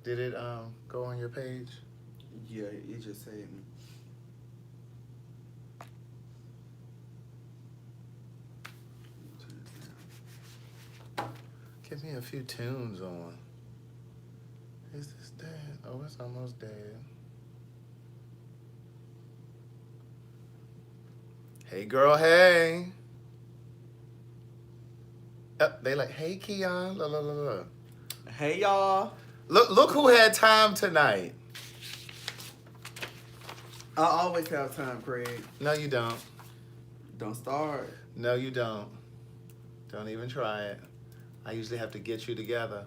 Did it go on your page? Yeah, it just said. Give me a few tunes on. Is this dead? Oh, it's almost dead. Hey, girl, hey. They like, hey, Keon. Look, look, look, look. Hey, y'all. Look who had time tonight. I always have time, Craig. No, you don't. Don't start. No, you don't. Don't even try it. I usually have to get you together.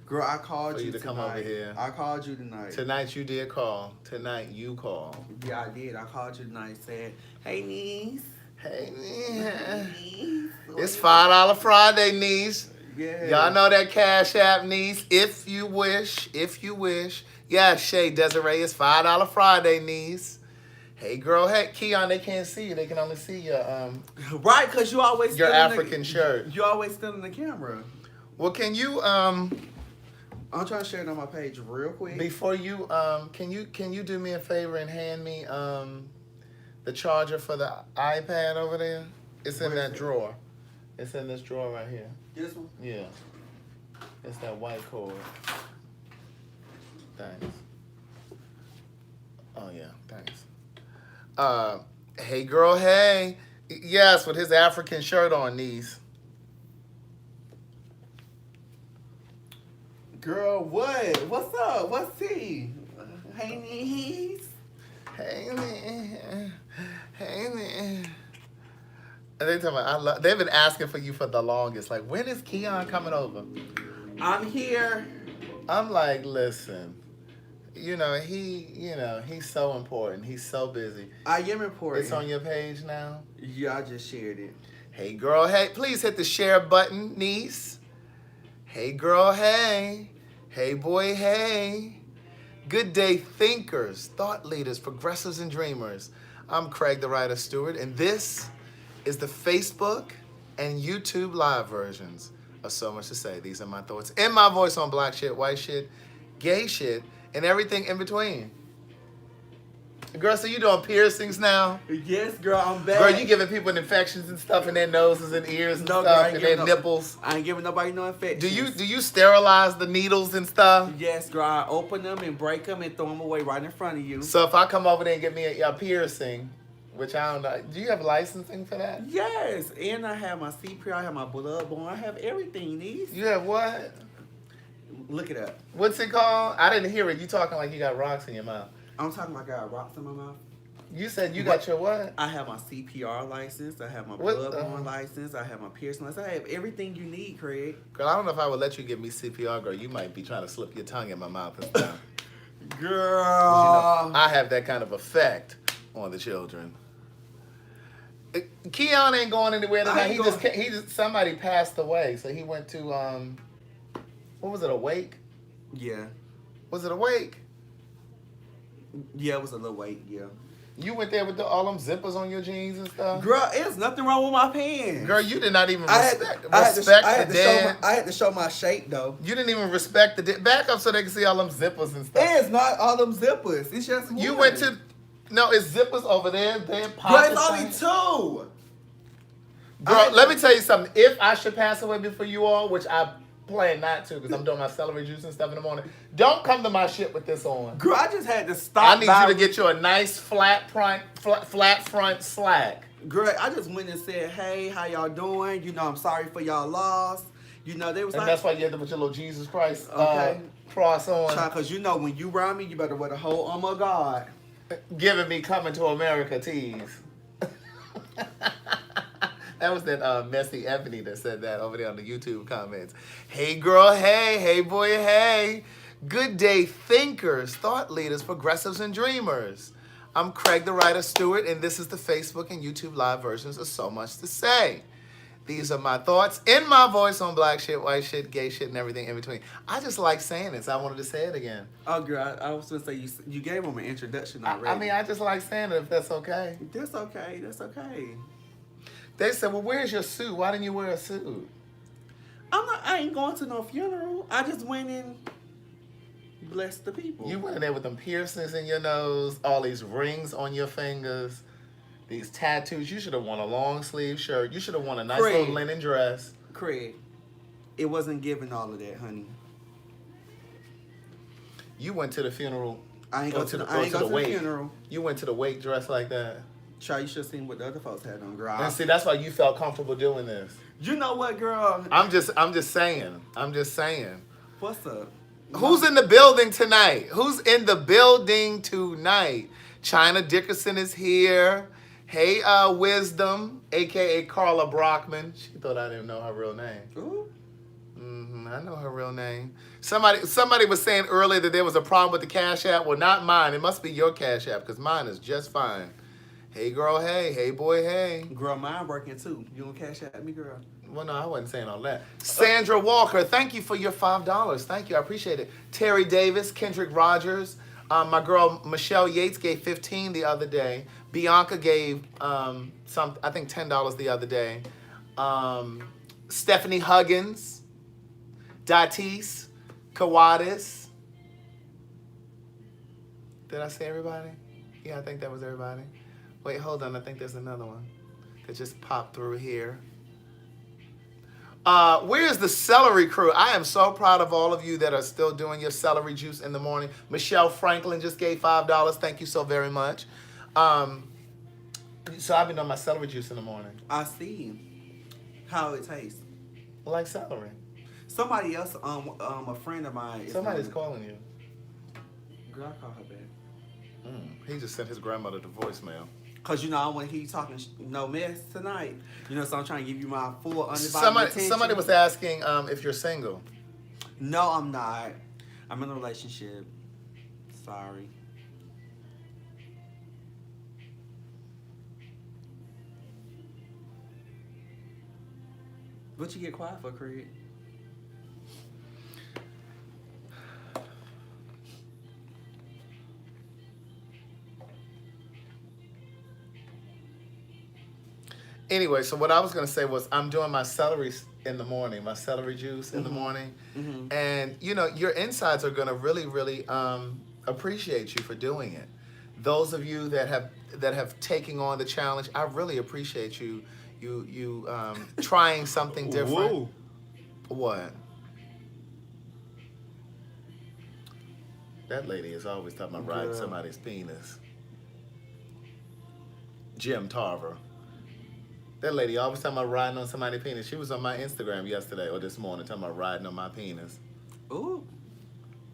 Girl, I called for you you to tonight. come over here. I called you tonight. Tonight you did call. Tonight you called. Yeah, I did. I called you tonight. Said, hey, niece. Hey, Niece. it's $5 Friday, niece. Yeah. Y'all know that Cash App, niece. If you wish. If you wish. Yeah, Shay Desiree, it's $5 Friday, niece. Hey, girl. Hey, Keon, they can't see you. They can only see your right, because you always your African shirt. You always still in the camera. Well, can you I'm trying to share it on my page real quick. before you can you do me a favor and hand me the charger for the iPad over there? It's in that drawer. It's in this drawer right here. This one? Yeah. It's that white cord. Thanks. Oh yeah, thanks. Hey girl, hey. Yes, with his African shirt on, niece. Girl, what? What's up? What's he? Hey, niece. Hey man. Hey man. And they tell me they've been asking for you for the longest. Like, when is Keon coming over? I'm here. I'm like, listen, he's so important. He's so busy. I am important. It's on your page now? Yeah, I just shared it. Hey girl, hey, please hit the share button, niece. Hey girl, hey. Hey boy, hey. Good day thinkers, thought leaders, progressives, and dreamers. I'm Craig TheWriter Stewart, and this is the Facebook and YouTube live versions of So Much to Say. These are my thoughts in my voice on black shit, white shit, gay shit, and everything in between. Girl, so you doing piercings now? Yes, girl, I'm back. Girl, you giving people infections and stuff in their noses and ears and No, stuff girl, and their nipples. I ain't giving nobody no infections. Do you sterilize the needles and stuff? Yes, girl, I open them and break them and throw them away right in front of you. So if I come over there and get me a piercing, which I don't know, do you have licensing for that? Yes, and I have my CPR, I have my blood bond, I have everything, niece. You have what? Look it up. What's it called? I didn't hear it. You talking like you got rocks in your mouth. I'm talking about I got rocks in my mouth. You said you got your what? I have my CPR license. I have my blood bond license. I have my piercing license. I have everything you need, Craig. Girl, I don't know if I would let you give me CPR, girl. You might be trying to slip your tongue in my mouth and stuff. Girl. I have that kind of effect on the children. Keon ain't going anywhere tonight. He just somebody passed away, so he went to what was it, a wake? Yeah. Was it a wake? Yeah, it was a little wake, yeah. You went there with all them zippers on your jeans and stuff? Girl, there's nothing wrong with my pants. Girl, you did not even respect the dead. I had to show my shape, though. You didn't even respect the dead. Back up so they can see all them zippers and stuff. It's not all them zippers. It's just one. You went to... No, it's zippers over there. They're pockets. But it's only two. Girl, let me tell you something. If I should pass away before you all, which I plan not to because I'm doing my celery juice and stuff in the morning, don't come to my shit with this on. Girl, I just had to stop. I need you to get you a nice flat front slack. Girl, I just went and said, hey, how y'all doing? You know, I'm sorry for y'all loss. You know, they was and like... that's why you had to put your little Jesus Christ okay. cross on. Because you know, when you around me, you better wear the whole armor of God. Giving me Coming to America tease. That was that Messy Ebony that said that over there on the YouTube comments. Hey girl, hey. Hey boy, hey. Good day thinkers, thought leaders, progressives, and dreamers. I'm Craig TheWriter Stewart, and this is the Facebook and YouTube live versions of So Much to Say. These are my thoughts in my voice on black shit, white shit, gay shit, and everything in between. I just like saying it, so I wanted to say it again. Oh, girl, I was going to say, you gave them an introduction already. I mean, I just like saying it, if that's okay. That's okay. That's okay. They said, well, where's your suit? Why didn't you wear a suit? I ain't going to no funeral. I just went in. bless the people. You went in there with them piercings in your nose, all these rings on your fingers, these tattoos. You should have worn a long sleeve shirt. You should have worn a nice little linen dress. Craig, it wasn't giving all of that, honey. You went to the funeral. I ain't go to the funeral. You went to the wake dressed like that. Child, you should have seen what the other folks had on, girl. And see, that's why you felt comfortable doing this. You know what, girl? I'm just saying. What's up? Who's in the building tonight? Who's in the building tonight? China Dickerson is here. Hey, Wisdom, aka Carla Brockman. She thought I didn't know her real name. Ooh. I know her real name. Somebody was saying earlier that there was a problem with the Cash App. Well, not mine. It must be your Cash App because mine is just fine. Hey, girl, hey. Hey, boy, hey. Girl, mine working too. You gonna Cash App me, girl? Well, no, I wasn't saying all that. Sandra Walker, thank you for your $5. Thank you. I appreciate it. Terry Davis, Kendrick Rogers. My girl Michelle Yates gave $15 the other day. Bianca gave I think $10 the other day. Stephanie Huggins. Datis, Kawadis. Did I say everybody? Yeah, I think that was everybody. Wait, hold on. I think there's another one that just popped through here. Where's the celery crew? I am so proud of all of you that are still doing your celery juice in the morning. Michelle Franklin just gave $5. Thank you so very much. So I've been doing my celery juice in the morning. I see how it tastes. Like celery. Somebody else, a friend of mine. Somebody's calling you. Girl, I call her back. He just sent his grandmother to voicemail. Cause you know I want to hear you talking no mess tonight. You know, so I'm trying to give you my full undivided attention. Somebody was asking if you're single. No, I'm not. I'm in a relationship. Sorry. What you get quiet for, Craig? Anyway, so what I was going to say was I'm doing my celery in the morning, my celery juice in the morning. And, you know, your insides are going to really, really appreciate you for doing it. Those of you that have taken on the challenge, I really appreciate you trying something different. Whoa. What? That lady is always talking about riding somebody's penis. Jim Tarver. That lady always talking about riding on somebody's penis. She was on my Instagram yesterday or this morning talking about riding on my penis. Ooh.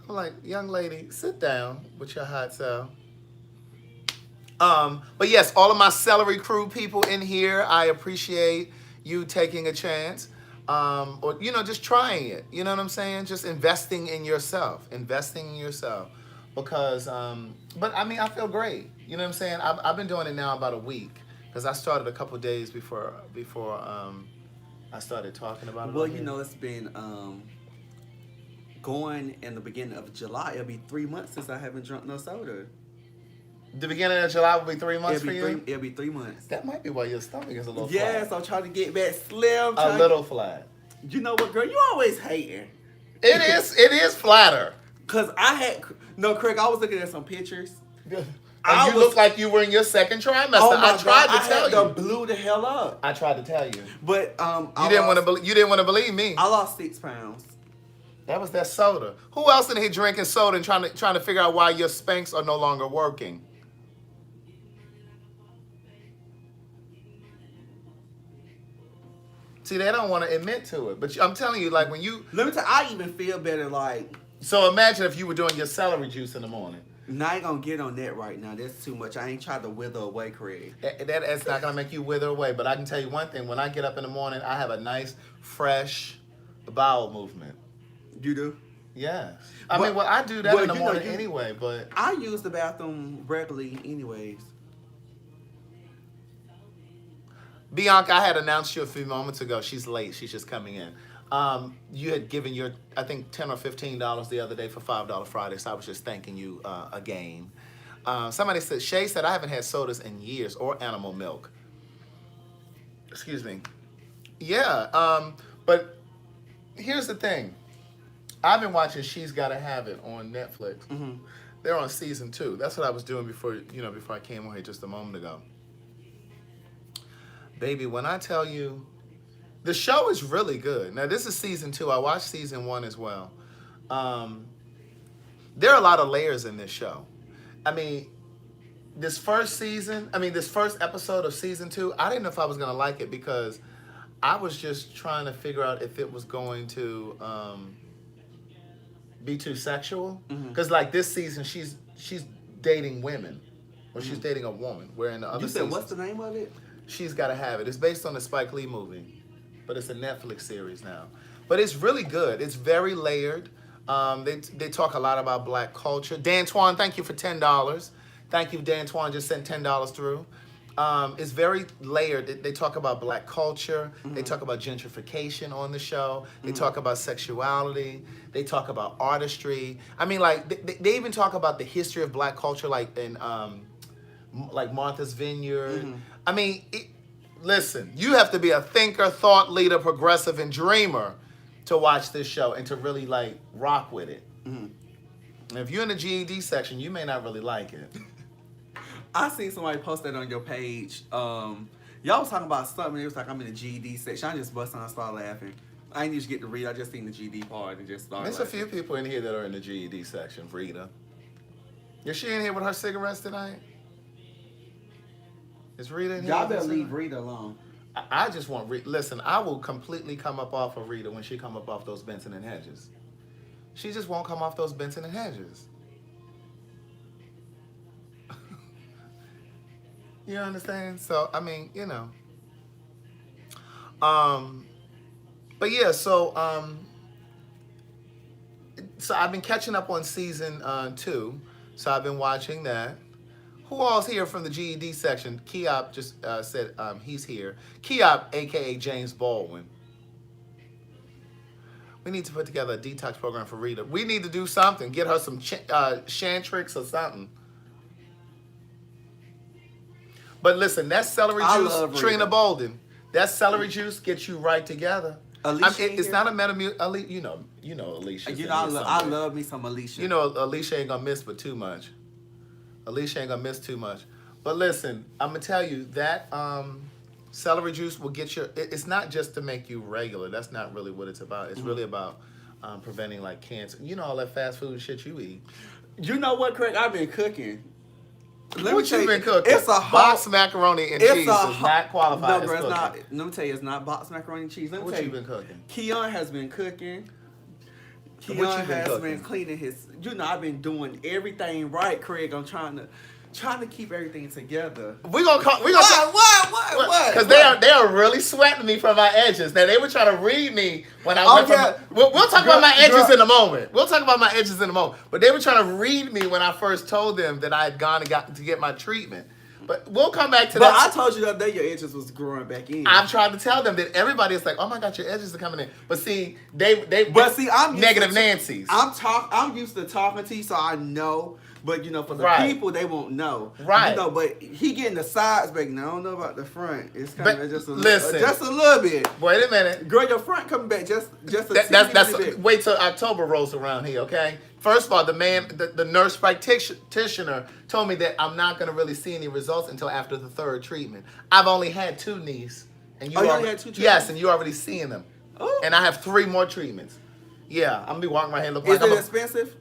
I'm like, young lady, sit down with your hot self. But yes, all of my celery crew people in here, I appreciate you taking a chance. Or, you know, just trying it. You know what I'm saying? Just investing in yourself. Because, but I mean, I feel great. You know what I'm saying? I've been doing it now about a week. Because I started a couple days before I started talking about it. Well, you know, it's been going in the beginning of July. It'll be 3 months since I haven't drunk no soda. The beginning of July will be 3 months for you? It'll be 3 months. That might be why your stomach is a little flat. Yes, I'm trying to get back slim. A little flat. You know what, girl? You always hating. It is flatter. Cause Craig, I was looking at some pictures. And you look like you were in your second trimester. Oh my I tried to tell you. I blew the hell up. I tried to tell you. But you didn't want to believe me. I lost 6 pounds. That was that soda. Who else in here drinking soda and trying to figure out why your Spanx are no longer working? See, they don't want to admit to it. But I'm telling you, like when you... Let me tell you, I even feel better like... So imagine if you were doing your celery juice in the morning. Now, I ain't going to get on that right now. That's too much. I ain't trying to wither away, Craig. That's not going to make you wither away. But I can tell you one thing. When I get up in the morning, I have a nice, fresh bowel movement. You do? Yes. I mean, I do that in the morning anyway, but... I use the bathroom regularly anyways. Bianca, I had announced you a few moments ago. She's late. She's just coming in. You had given your, I think, $10 or $15 the other day for $5 Friday, so I was just thanking you again. Somebody said, Shay said, I haven't had sodas in years or animal milk. Excuse me. Yeah, but here's the thing. I've been watching She's Gotta Have It on Netflix. Mm-hmm. They're on season 2. That's what I was doing before I came on here just a moment ago. Baby, when I tell you, the show is really good. Now, this is season 2. I watched season 1 as well. There are a lot of layers in this show. I mean, this first episode of season 2, I didn't know if I was going to like it because I was just trying to figure out if it was going to be too sexual. Because like this season, she's dating women. Or she's dating a woman. Where in the other seasons, what's the name of it? She's Gotta Have It. It's based on a Spike Lee movie. But it's a Netflix series now. But it's really good. It's very layered. They talk a lot about black culture. Dan Twan, thank you for $10. Thank you, Dan Twan, just sent $10 through. It's very layered. They talk about black culture. They talk about gentrification on the show. They talk about sexuality. They talk about artistry. I mean, like, they even talk about the history of black culture, like in like Martha's Vineyard. I mean, listen, you have to be a thinker, thought leader, progressive, and dreamer to watch this show and to really, like, rock with it. And if you're in the GED section, you may not really like it. I seen somebody post that on your page. Y'all was talking about something. It was like, I'm in the GED section. I just busted and started laughing. I didn't even get to read. I just seen the GED part and just started There's laughing. a few people in here that are in the GED section. Rita. Is she in here with her cigarettes tonight? Is Rita in here? Y'all with her better leave cigarettes? Rita alone. I just want Rita. Listen, I will completely come up off of Rita when she come up off those Benson and Hedges. She just won't come off those Benson and Hedges. You understand? So, I mean, you know. But yeah, so I've been catching up on season 2. So I've been watching that. Who all's here from the GED section? Keop just said he's here. Keop, a.k.a. James Baldwin. We need to put together a detox program for Rita. We need to do something. Get her some Chantrix or something. But listen, that celery juice, Trina Bolden, that celery juice gets you right together. Alicia, it's not a Metamucil. You know Alicia. You know, I love me some Alicia. You know, Alicia ain't gonna miss but too much. Alicia ain't gonna miss too much. But listen, I'm gonna tell you that celery juice will get you. It's not just to make you regular. That's not really what it's about. It's really about preventing like cancer. You know all that fast food shit you eat. You know what, Craig? I've been cooking. What you been cooking? It's a box macaroni and cheese does not qualify as cooking. Let me tell you, it's not box macaroni and cheese. What you been cooking? Keon has been cooking. Keon has been cleaning his. You know, I've been doing everything right, Craig. I'm trying to keep everything together. We gonna what? Because they are really sweating me from my edges. Now they were trying to read me when I went from. We'll talk about my edges in a moment. We'll talk about my edges in a moment. But they were trying to read me when I first told them that I had gone and got to get my treatment. But we'll come back to that. But I told you the other day your edges was growing back in. I'm trying to tell them that everybody is like, oh my God, your edges are coming in. But see, I'm negative Nancy's. I'm used to talking to you, so I know. But you know, for the people, they won't know. Right. You know, but he getting the sides back. Now I don't know about the front. It's kind of just a little bit. Wait a minute. Girl, your front coming back just a bit. Wait till October rolls around here, okay? First of all, the nurse practitioner told me that I'm not going to really see any results until after the 3rd treatment. I've only had 2 knees. And you only had 2 treatments? Yes, and you're already seeing them. Oh. And I have 3 more treatments. Yeah, I'm going to be walking my head looking like I'm expensive?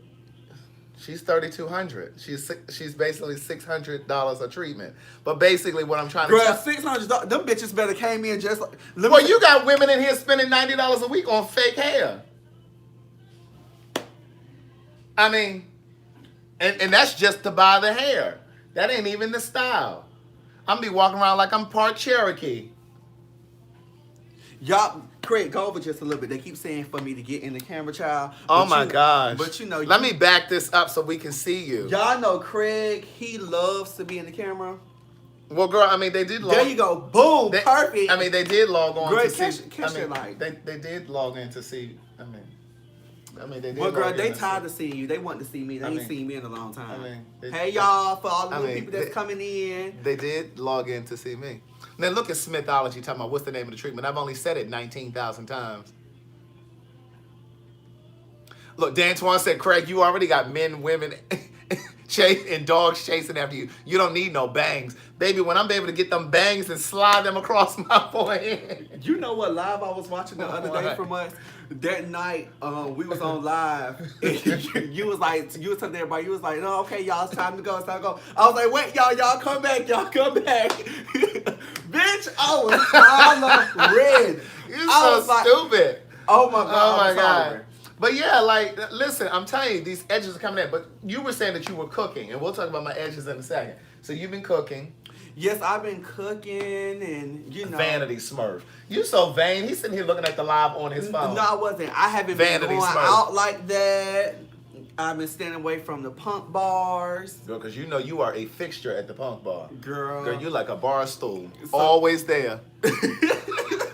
She's $3,200. She's basically $600 a treatment. But basically, what I'm trying to $600. Them bitches better came in just like. Well, you got women in here spending $90 a week on fake hair. I mean, and that's just to buy the hair. That ain't even the style. I'm be walking around like I'm part Cherokee. Y'all, Craig, go over just a little bit. They keep saying for me to get in the camera, child. Oh my gosh. But you know. Let me back this up so we can see you. Y'all know Craig, he loves to be in the camera. Well, girl, I mean, they did log. There you go. Boom. Perfect. I mean, they did log on girl, to see. Catch your light. They did log in to see. I mean, they did. Well, girl, they tired of seeing you. They want to see me. They ain't seen me in a long time. Hey, y'all, for all the new people that's coming in. They did log in to see me. Now, look at Smithology talking about what's the name of the treatment. I've only said it 19,000 times. Look, Dan Twan said, Craig, you already got men, women, and dogs chasing after you. You don't need no bangs. Baby, when I'm able to get them bangs and slide them across my forehead. You know what live I was watching the other day from us? That night, we was on live. And you was telling everybody, you was like, no, okay, y'all, it's time to go, it's time to go. I was like, wait, y'all come back, Bitch, I was hollering red. You're so stupid. Oh my God. Oh my God. But yeah, like, listen, I'm telling you, these edges are coming in. But you were saying that you were cooking, and we'll talk about my edges in a second. So you've been cooking. Yes, I've been cooking, and you know. Vanity Smurf. You so vain. He's sitting here looking at the live on his phone. No, I wasn't. I haven't been going out like that. I've been staying away from the punk bars. Girl, because you know you are a fixture at the punk bar. Girl, you like a bar stool. Always there.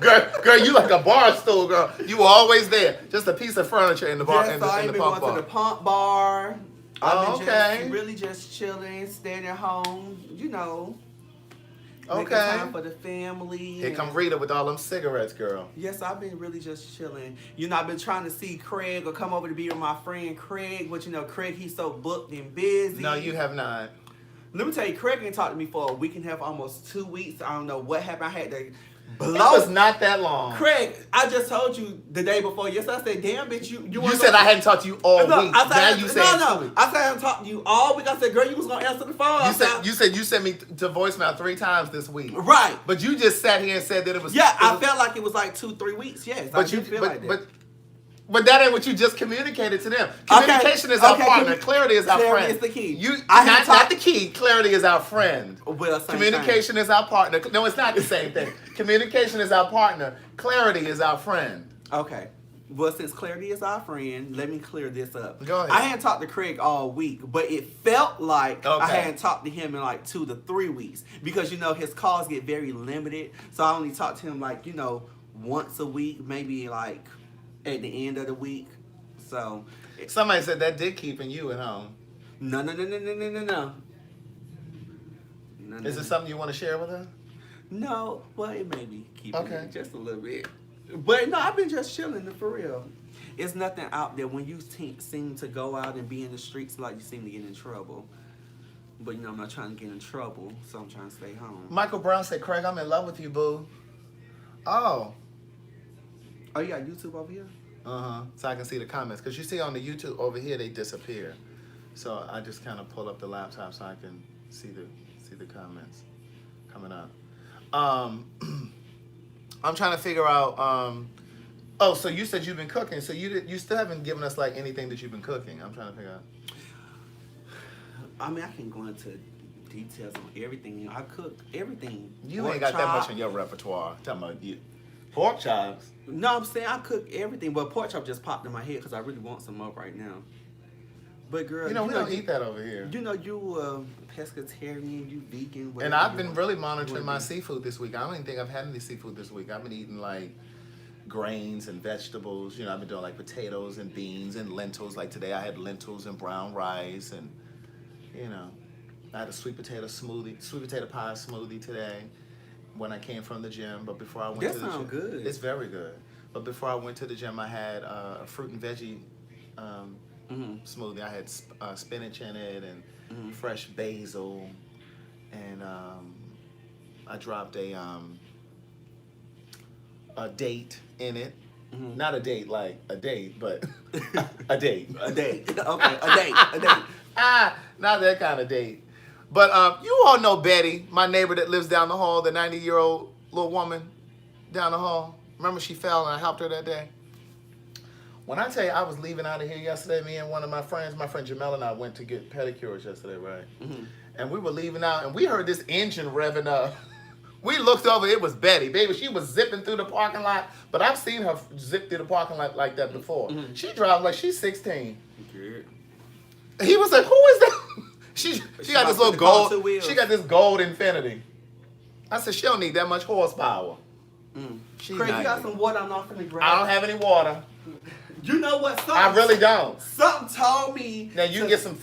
Girl, you like a bar stool, girl. You always there. Just a piece of furniture in the bar. Yes, I ain't been going to the punk bar. I've been okay. really just chilling, staying at home, you know. Okay. Making time for the family. Here come Rita with all them cigarettes, girl. Yes, I've been really just chilling. You know, I've been trying to see Craig or come over to be with my friend Craig, but you know, Craig, he's so booked and busy. No, you have not. Let me tell you, Craig ain't talked to me for a week and a half, almost 2 weeks. I don't know what happened. I had to blow. It was not that long. Craig, I just told you the day before. Yes, I said, damn, bitch, you said I hadn't talked to you all week. I said, now you said 2 weeks. I said I hadn't talked to you all week. I said, girl, you was going to answer the phone. You said you sent me to voicemail 3 times this week. Right. But you just sat here and said that it was... Yeah, I felt like it was like 2-3 weeks, yes. But you feel like that. But that ain't what you just communicated to them. Communication is our partner. Clarity is our friend. Clarity is the key. Not the key. Clarity is our friend. Well, communication is our partner. No, it's not the same thing. Communication is our partner. Clarity is our friend. Okay. Well, since Clarity is our friend, let me clear this up. Go ahead. I hadn't talked to Craig all week, but it felt like I hadn't talked to him in like 2 to 3 weeks. Because, you know, his calls get very limited. So I only talk to him like, you know, once a week, maybe like... at the end of the week. So somebody said that did keeping you at home. No. Is it something you want to share with her? No. Well, it may be keeping me just a little bit. But no, I've been just chilling for real. It's nothing out there. When you seem to go out and be in the streets, like you seem to get in trouble. But you know, I'm not trying to get in trouble, so I'm trying to stay home. Michael Brown said, Craig, I'm in love with you, boo. Oh, you got YouTube over here? So I can see the comments. Because you see on the YouTube over here, they disappear. So I just kind of pull up the laptop so I can see the comments coming up. I'm trying to figure out... oh, so you said you've been cooking. So you still haven't given us like anything that you've been cooking. I'm trying to figure out. I mean, I can go into details on everything. I cook everything. You ain't got that much in your repertoire. Talking about you. Pork chops. No, I'm saying I cook everything, but pork chop just popped in my head because I really want some up right now. But girl, we don't eat that over here. You know, you pescatarian, you vegan. And I've been really monitoring my seafood this week. I don't even think I've had any seafood this week. I've been eating like grains and vegetables. You know, I've been doing like potatoes and beans and lentils. Like today I had lentils and brown rice and, you know, I had a sweet potato pie smoothie today. When I came from the gym, but before I went to the gym. That sounds good. It's very good. But before I went to the gym, I had a fruit and veggie smoothie. I had spinach in it and fresh basil, and I dropped a date in it. Not a date like a date, but a date. A date. Okay, a date. Not that kind of date. But you all know Betty, my neighbor that lives down the hall, the 90-year-old little woman down the hall. Remember she fell and I helped her that day? When I tell you I was leaving out of here yesterday, me and one of my friend Jamel and I went to get pedicures yesterday, right? And we were leaving out and we heard this engine revving up. We looked over, it was Betty. Baby, she was zipping through the parking lot, but I've seen her zip through the parking lot like that before. She drives like she's 16. He was like, who is that? She got this little gold. She got this gold Infinity. I said she don't need that much horsepower. Craig, you got some water I'm off in the ground. I don't have any water. You know what? I really don't. Something told me. Now you can get some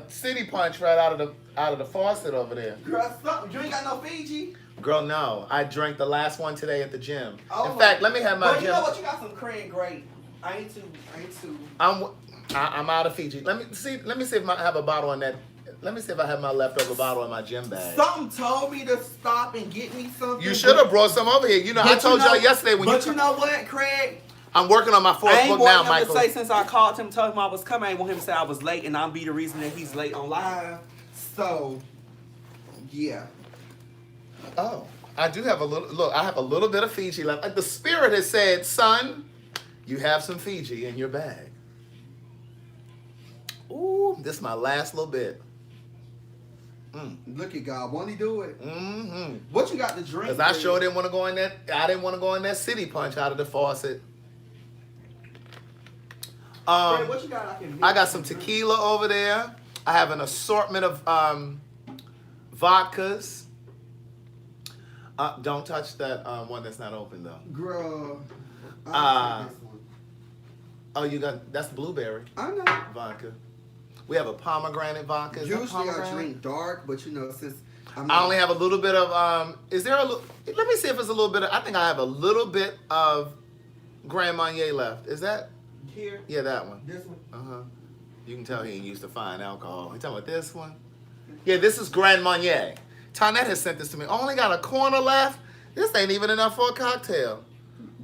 City Punch right out of the faucet over there. Girl, you ain't got no Fiji. Girl, no. I drank the last one today at the gym. Oh, in fact, let me have my gym. You know what? You got some Craig Great. I ain't too. I'm out of Fiji. Let me see if I have a bottle in that. Let me see if I have my leftover bottle in my gym bag. Something told me to stop and get me something. You should have brought some over here. You know, I told y'all yesterday when But you know what, Craig? I'm working on my fourth book now, Michael. I ain't want him to say since I called him, told him I was coming, I ain't want him to say I was late and I'll be the reason that he's late on live. So, yeah. Oh, I do have a little, look, I have a little bit of Fiji left. Like the spirit has said, son, you have some Fiji in your bag. Ooh, this is my last little bit. Look at God, won't he do it? Mm-hmm. What you got to drink? Because I sure didn't want to go in that, I didn't want to go in that city punch out of the faucet. What you got? I got some tequila over there. I have an assortment of vodkas. Don't touch that one that's not open though. Girl. This one. Oh, you got, that's blueberry. I know. Vodka. We have a pomegranate vodka. Usually I drink dark, but you know, since I only have a little bit of, is there a little, let me see if it's a little bit of, I think I have a little bit of Grand Marnier left. Is that? Here? Yeah, that one. This one? Uh-huh. You can tell he ain't used to fine alcohol. You talking about this one? Yeah, this is Grand Marnier. Tonette has sent this to me. Only got a corner left? This ain't even enough for a cocktail.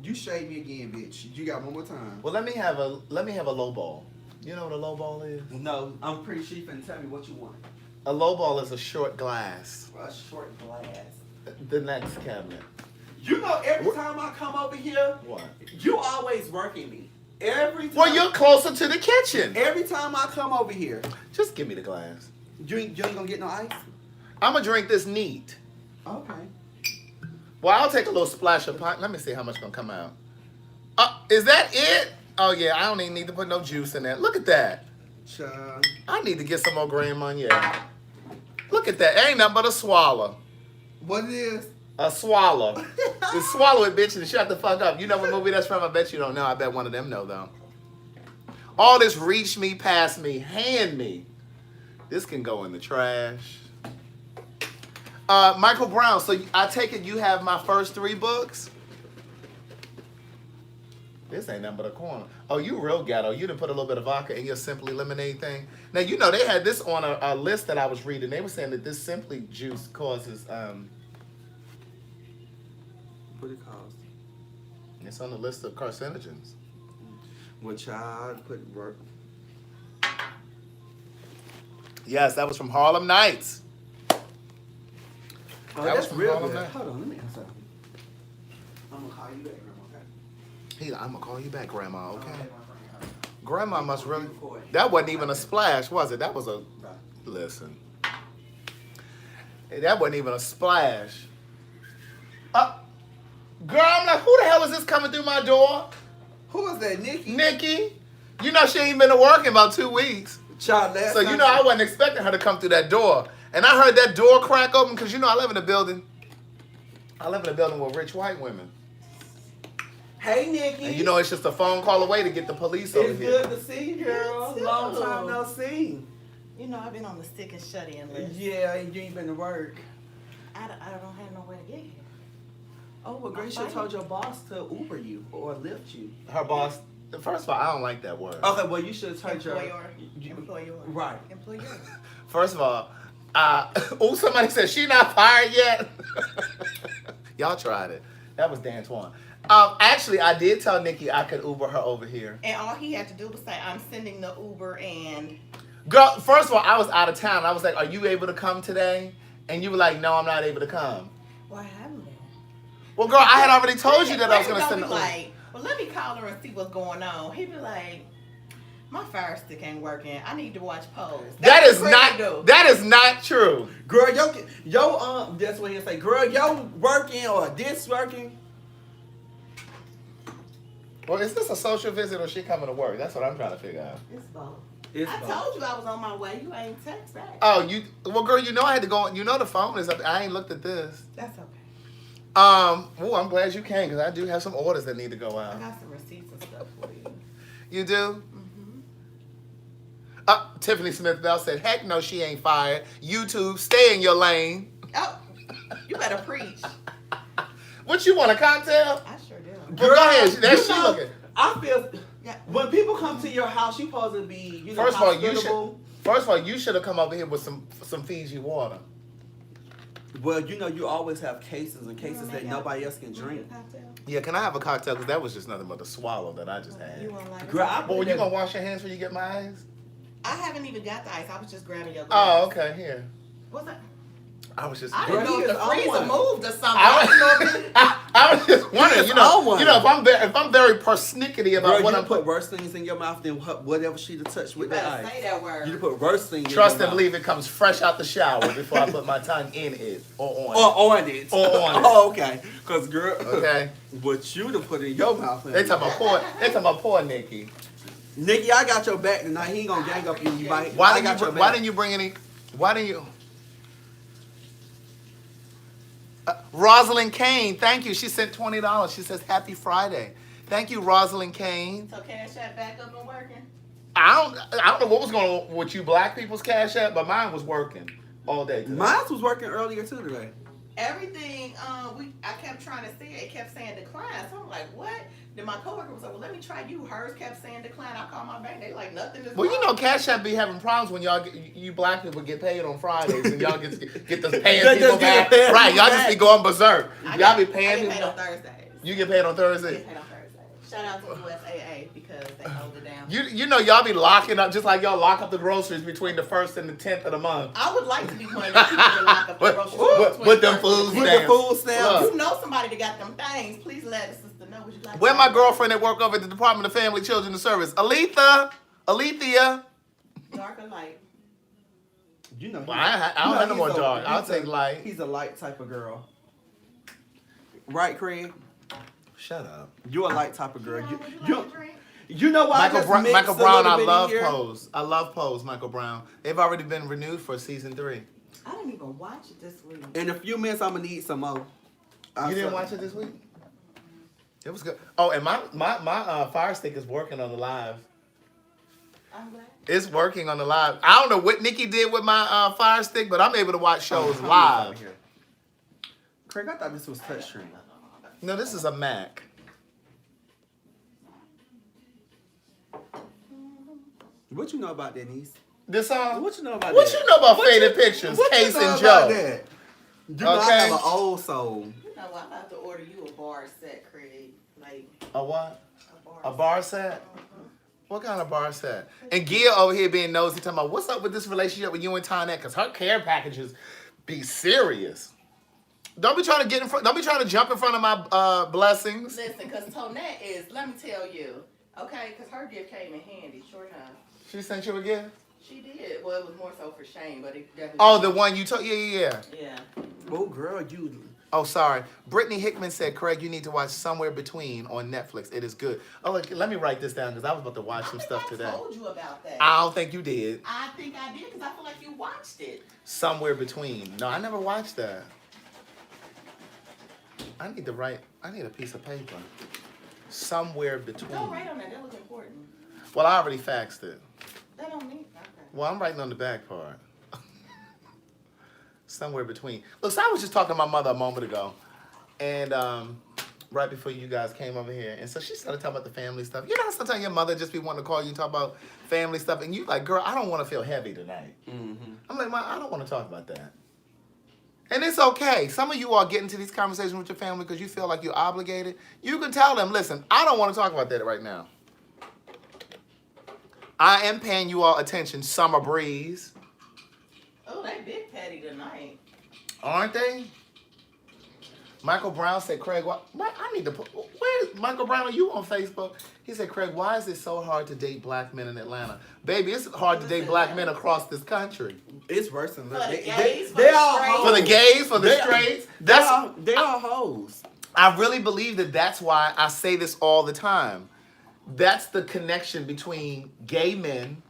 You shade me again, bitch. You got one more time. Well, let me have a low ball. You know what a low ball is? No, I'm pretty sure you finna tell me what you want. A low ball is a short glass. A short glass. The next cabinet. You know, every time I come over here, What? you always working me. Every time. Well, you're closer to the kitchen. Every time I come over here. Just give me the glass. You ain't gonna get no ice? I'm gonna drink this neat. Okay. Well, I'll take a little splash of pint. Let me see how much gonna come out. Is that it? Oh yeah, I don't even need to put no juice in that. Look at that. Child. I need to get some more Grand Marnier. Look at that. Ain't nothing but a swallow. What it is? A swallow. Just swallow it, bitch, and shut the fuck up. You know what movie that's from? I bet you don't know. I bet one of them know, though. All this reach me, pass me, hand me. This can go in the trash. Michael Brown, so I take it you have my first 3 books? This ain't nothing but a corner. Oh, you real ghetto. You done put a little bit of vodka in your Simply Lemonade thing. Now, you know, they had this on a list that I was reading. They were saying that this Simply juice causes... What it cost? It's on the list of carcinogens. Well, child, put work. Yes, that was from Harlem Nights. Oh, That was that's from real Harlem good. Nights. Hold on, let me answer. I'm gonna call you back, Grandma, okay? I'm going to call you back, Grandma, okay? Okay, my friend. Grandma must really... That wasn't even a splash, was it? That was a... Listen. That wasn't even a splash. Girl, I'm like, who the hell is this coming through my door? Who is that, Nikki? Nikki. You know she ain't been to work in about 2 weeks. Child, So you know I wasn't expecting her to come through that door. And I heard that door crack open because you know I live in a building. I live in a building with rich white women. Hey, Nikki. And you know it's just a phone call away to get the police over It's here. good to see you, girl. You too. Long time no see. You know, I've been on the stick and shut-in list. Yeah, you ain't been to work. I don't have nowhere to get here. Oh, well, Grace should told your boss to Uber you or Lyft you. Her boss, first of all, I don't like that word. Okay, well, you should have told your... Employer. Right. Employer. First of all, somebody said she not fired yet. Y'all tried it. That was Dan Twan. Actually, I did tell Nikki I could Uber her over here. And all he had to do was say, I'm sending the Uber and... Girl, first of all, I was out of town. I was like, are you able to come today? And you were like, no, I'm not able to come. Why haven't they? Well, girl, I had already told you that I was going to send the Uber. Like, well, let me call her and see what's going on. He'd be like, my fire stick ain't working. I need to watch Pose. That is not true. Girl, that's what he'll say. Girl, yo working or this working. Well, is this a social visit or she coming to work? That's what I'm trying to figure out. It's both. It's I both. told you I was on my way. You ain't text back. Oh, well, girl, you know I had to go. You know the phone is up. I ain't looked at this. That's okay. Well, I'm glad you came because I do have some orders that need to go I out. got some receipts and stuff for you. You do? Mm-hmm. Tiffany Smith Bell said, heck no, she ain't fired. YouTube, stay in your lane. Oh, you better preach. What you want, a cocktail? I sure do. Girl, go ahead. There you she know, looking. I feel... Yeah. When people come to your house, you supposed to be, you know, First of all, hospitable. you should have come over here with some Fiji water. Well, you know, you always have cases and cases that nobody else can drink. Yeah, can I have a cocktail? Because that was just nothing but a swallow that I just had. You want like Girl, Boy, you gonna wash your hands when you get my ice? I haven't even got the ice. I was just grabbing your Oh, glass. okay, here. What's that? I was just. I didn't know Girl, if the he is freezer on one. moved or something. I was just wondering, He you is know, on one. if I'm very persnickety about Girl, what you I'm put worse things in your mouth than whatever she'd have touched You with that better ice. say that word. You put worse things Trust in your and mouth. believe it comes fresh out the shower before I put my tongue in it or on it. Or on it. Or on it. Oh, okay. Because, girl, Okay. what you done put in your mouth. They talking about poor Nikki. Nikki, I got your back tonight. He ain't gonna gang up on you. Why didn't you bring any? Why didn't you? Rosalind Kane, thank you. She sent $20. She says Happy Friday. Thank you, Rosalind Kane. So Cash App back up and working? I don't know what was going on with you black people's Cash App, but mine was working all day today. Mine was working earlier too today. Everything, I kept trying to see it. It kept saying decline. So I'm like, what? Then my coworker was like, well, let me try you. Hers kept saying decline. I called my bank. They like, nothing is Well, you wrong. know, Cash App be having problems when you black people get paid on Fridays and y'all get the paying They people just get back. paid Right, y'all back. just be going berserk. I Y'all be get paying paid people. on Thursdays. You get paid on I Thursday. get paid on Thursdays. Shout out to USAA because they hold it down. You know y'all be locking up just like y'all lock up the groceries between the 1st and the 10th of the month. I would like to be one of the people that lock up the grocery store. With them food With the stamps. food stamps. If you know somebody that got them things, please let the sister know. Would you like Where to my girlfriend that work over at the Department of Family, Children and Service? Alethea. Dark or light? You know, Well, I don't have no more dark. I'll take light. He's a light type of girl. Right, Craig? Shut up. Oh, You a light type of girl. Would you like You, a drink? you know why Michael Brown, I love Pose. I love Pose, Michael Brown. They've already been renewed for season 3. I didn't even watch it this week. In a few minutes, I'm gonna need some more. You didn't watch it this week? It was good. Oh, and my Fire Stick is working on the live. I'm glad. It's working on the live. I don't know what Nikki did with my Fire Stick, but I'm able to watch shows live. Craig, I thought this was touchscreen. No, this is a Mac. What you know about that, niece? This song? What you know about What that? you know about What Faded you- Pictures, what you Case know and about Joe? that? You know I Okay. have an old soul. You know what? I'm about to order you a bar set, Craig. Like A what? a bar. A bar set? What kind of bar set? And Gia over here being nosy, talking about what's up with this relationship with you and Tonette? Because her care packages be serious. Don't be trying to get in front. Don't be trying to jump in front of my blessings. Listen, because Tonette is, let me tell you, okay, because her gift came in handy, sure enough. She sent you a gift? She did. Well, it was more so for Shane, but it definitely. Oh, the one you told? Yeah. Yeah. Oh, girl, you. Oh, sorry. Brittany Hickman said, Craig, you need to watch Somewhere Between on Netflix. It is good. Oh, look, let me write this down because I was about to watch some stuff today. I told you about that. I don't think you did. I think I did because I feel like you watched it. Somewhere Between. No, I never watched that. I need a piece of paper. Somewhere Between. Don't write on that. That was important. Well, I already faxed it. That don't mean okay. Well, I'm writing on the back part. Somewhere Between. Look, so I was just talking to my mother a moment ago. And right before you guys came over here. And so she started talking about the family stuff. You know how sometimes your mother just be wanting to call you and talk about family stuff. And you like, girl, I don't want to feel heavy tonight. Mm-hmm. I'm like, Mom, I don't want to talk about that. And it's okay. Some of you are getting to these conversations with your family because you feel like you're obligated. You can tell them, listen, I don't want to talk about that right now. I am paying you all attention, Summer Breeze. Oh, they big petty tonight. Aren't they? Michael Brown said, Craig, I need to put, Michael Brown, are you on Facebook? He said, Craig, why is it so hard to date black men in Atlanta? Baby, it's hard to date black men across this country. It's worse than For that. the gays, for They the all straight. For the gays, for the They- straights. They are hoes. I really believe that's why I say this all the time. That's the connection between gay men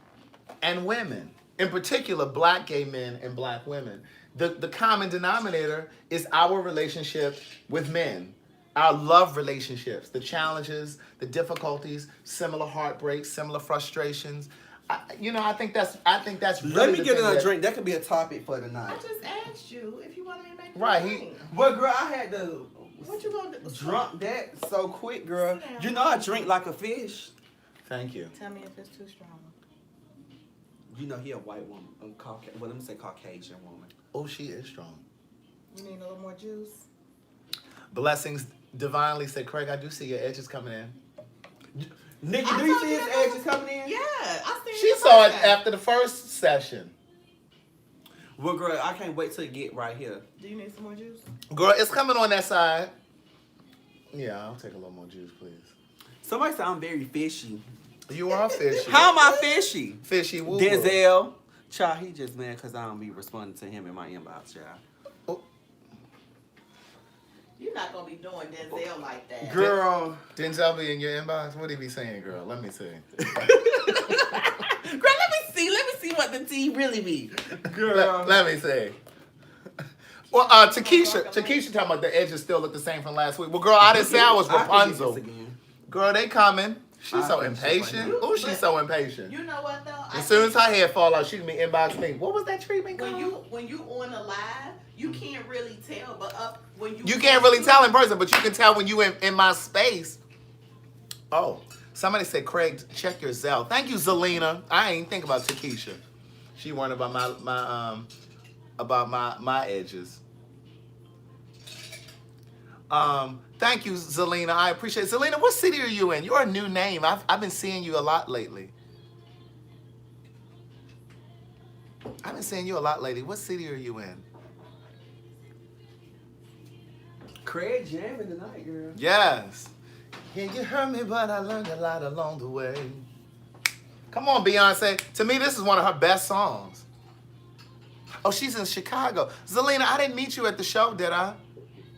and women. In particular, black gay men and black women. The common denominator is our relationship with men. Our love relationships, the challenges, the difficulties, similar heartbreaks, similar frustrations. I think that's really Let me the get thing another that- drink. That could be a topic for I tonight. just asked you if you wanted me to make you Right, a he- drink. Well, girl, I had to What you gonna do? drunk that so quick, girl. Sit down. You know I drink like a fish. Thank you. Tell me if it's too strong. You know he a white woman. Well, let me say Caucasian woman. Oh, she is strong. You need a little more juice? Blessings divinely said, Craig, I do see your edges coming in. Nikki, do you see his edges coming in? Yeah, I see. She saw it after the first session. Well, girl, I can't wait till you get right here. Do you need some more juice? Girl, it's coming on that side. Yeah, I'll take a little more juice, please. Somebody said I'm very fishy. You are fishy. How am I fishy? Fishy woo. Denzel. Child, he just mad because I don't be responding to him in my inbox, child. Oh. You're not going to be doing Denzel like that. Girl. Denzel be in your inbox? What he be saying, girl? Let me see. Girl, let me see what the tea really be. Girl. Let me see. Well, Takesha talking about the edges still look the same from last week. Well, girl, I didn't say I was Rapunzel. Girl, they coming. She's so impatient. Oh, she's so impatient. You know what, though? As soon as her hair fall out, she can be inbox me. What was that treatment called? When you on the live, you can't really tell, but when you can't really tell in person, but you can tell when you in my space. Oh, somebody said, Craig, check your Zelle. Thank you, Zelina. I ain't think about Takesha. She worried about my edges. Thank you, Zelina. I appreciate it. Zelina, what city are you in? You're a new name. I've been seeing you a lot lately. I've been seeing you a lot lately. What city are you in? Craig jamming tonight, girl. Yes. Yeah, you hurt me, but I learned a lot along the way. Come on, Beyonce. To me, this is one of her best songs. Oh, she's in Chicago. Zelina, I didn't meet you at the show, did I?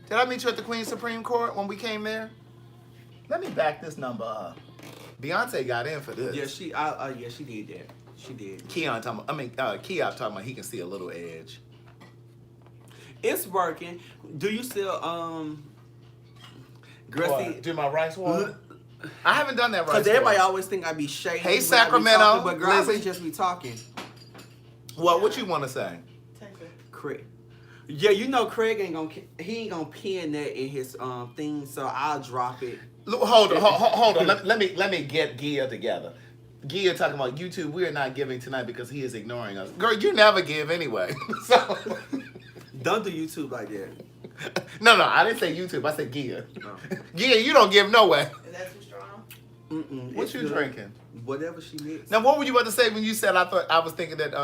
Did I meet you at the Queen's Supreme Court when we came there? Let me back this number up. Beyonce got in for this. Yeah, she did that. She did. Keon talking about he can see a little edge. It's working. Do you still girl, see, do my rice water? I haven't done that rice water. Because everybody always think I be shady. Hey, Sacramento. Talking, but girl, Lizzie. I just be talking. Well, what you want to say? Craig. Yeah, you know Craig ain't gonna pin that in his thing, so I'll drop it. Look, hold on. Let me get Gia together. Gia talking about YouTube. We are not giving tonight because he is ignoring us. Girl, you never give anyway. So don't do YouTube like that. No, I didn't say YouTube. I said Gia. No. Gia, you don't give no way. Is that too strong? Mm-mm. What you drinking? Whatever she mixed. Now, what were you about to say when you said I was thinking that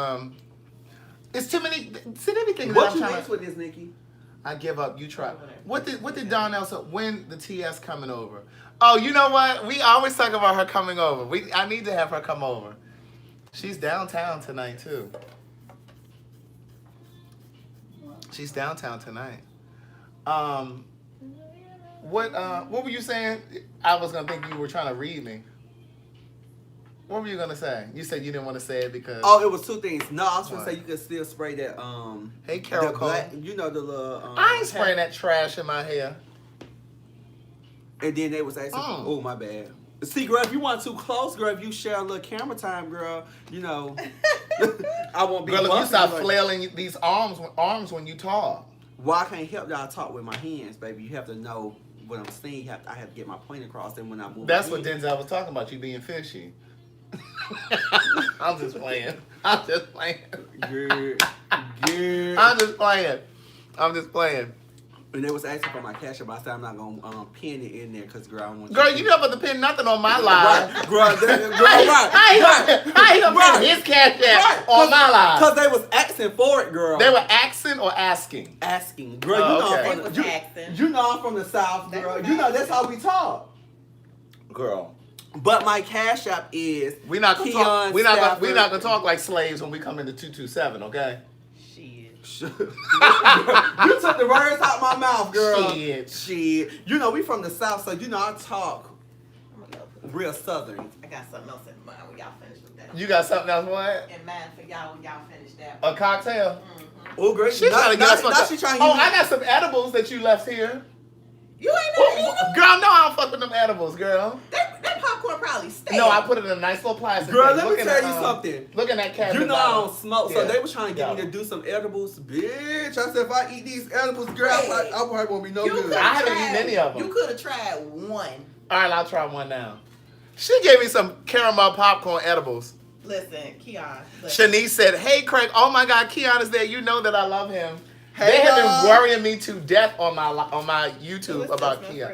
it's too many. See, everything that What I'm you trying mix to. with this, Nikki? I give up. You try. What did Donnell say? When the TS coming over? Oh, you know what? We always talk about her coming over. I need to have her come over. She's downtown tonight too. She's downtown tonight. What were you saying? I was gonna think you were trying to read me. What were you gonna say? You said you didn't want to say it because. Oh, it was two things. No, I was gonna say you could still spray that. Hey, Carol the Cole. black, you know the little. I ain't spraying that trash in my hair. And then they was asking, oh my bad. See, girl, if you want too close, girl, if you share a little camera time, girl, you know, I won't be. Girl, if you bumping stop like, flailing these arms when you talk. Well, I can't help y'all talk with my hands, baby. You have to know what I'm saying. I have to get my point across, and when I move. That's what Denzel was talking about. You being fishy. I'm just playing. Good. I'm just playing. And they was asking for my cash app. I said I'm not gonna pin it in there because girl, I want. Girl, you not about to pin nothing on my live. Right, girl, right. How you gonna pin his cash app on my live? Because they was asking for it, girl. They were asking or asking? Asking, girl. You know I'm from the South, girl. You know that's how we talk, girl. But my cash app is we're not gonna talk like slaves when we come into 227, okay? You took the words out my mouth, girl. Shit. You know we from the South, so you know I talk real Southern. I got something else in mind when y'all finish with that. You got something else, what? In mind for y'all when y'all finish that. A cocktail? Mm-hmm. Oh, great. She's trying to get us fucked up. Oh, I got some edibles that you left here. You ain't never eaten them? Girl, no, I don't fuck with them edibles, girl. That popcorn probably stinks. No, I put it in a nice little plastic girl, thing. let me tell you something. Look at that cabinet. You know I don't smoke, so Yeah. they were trying to get me to do some edibles. Bitch, I said if I eat these edibles, girl, I probably won't be no good. I haven't eaten any of them. You could have tried one. All right, I'll try one now. She gave me some caramel popcorn edibles. Listen, Keon. Listen. Shanice said, "Hey, Craig. Oh my God, Keon is there. You know that I love him." Hey, they have been worrying me to death on my YouTube about Keon.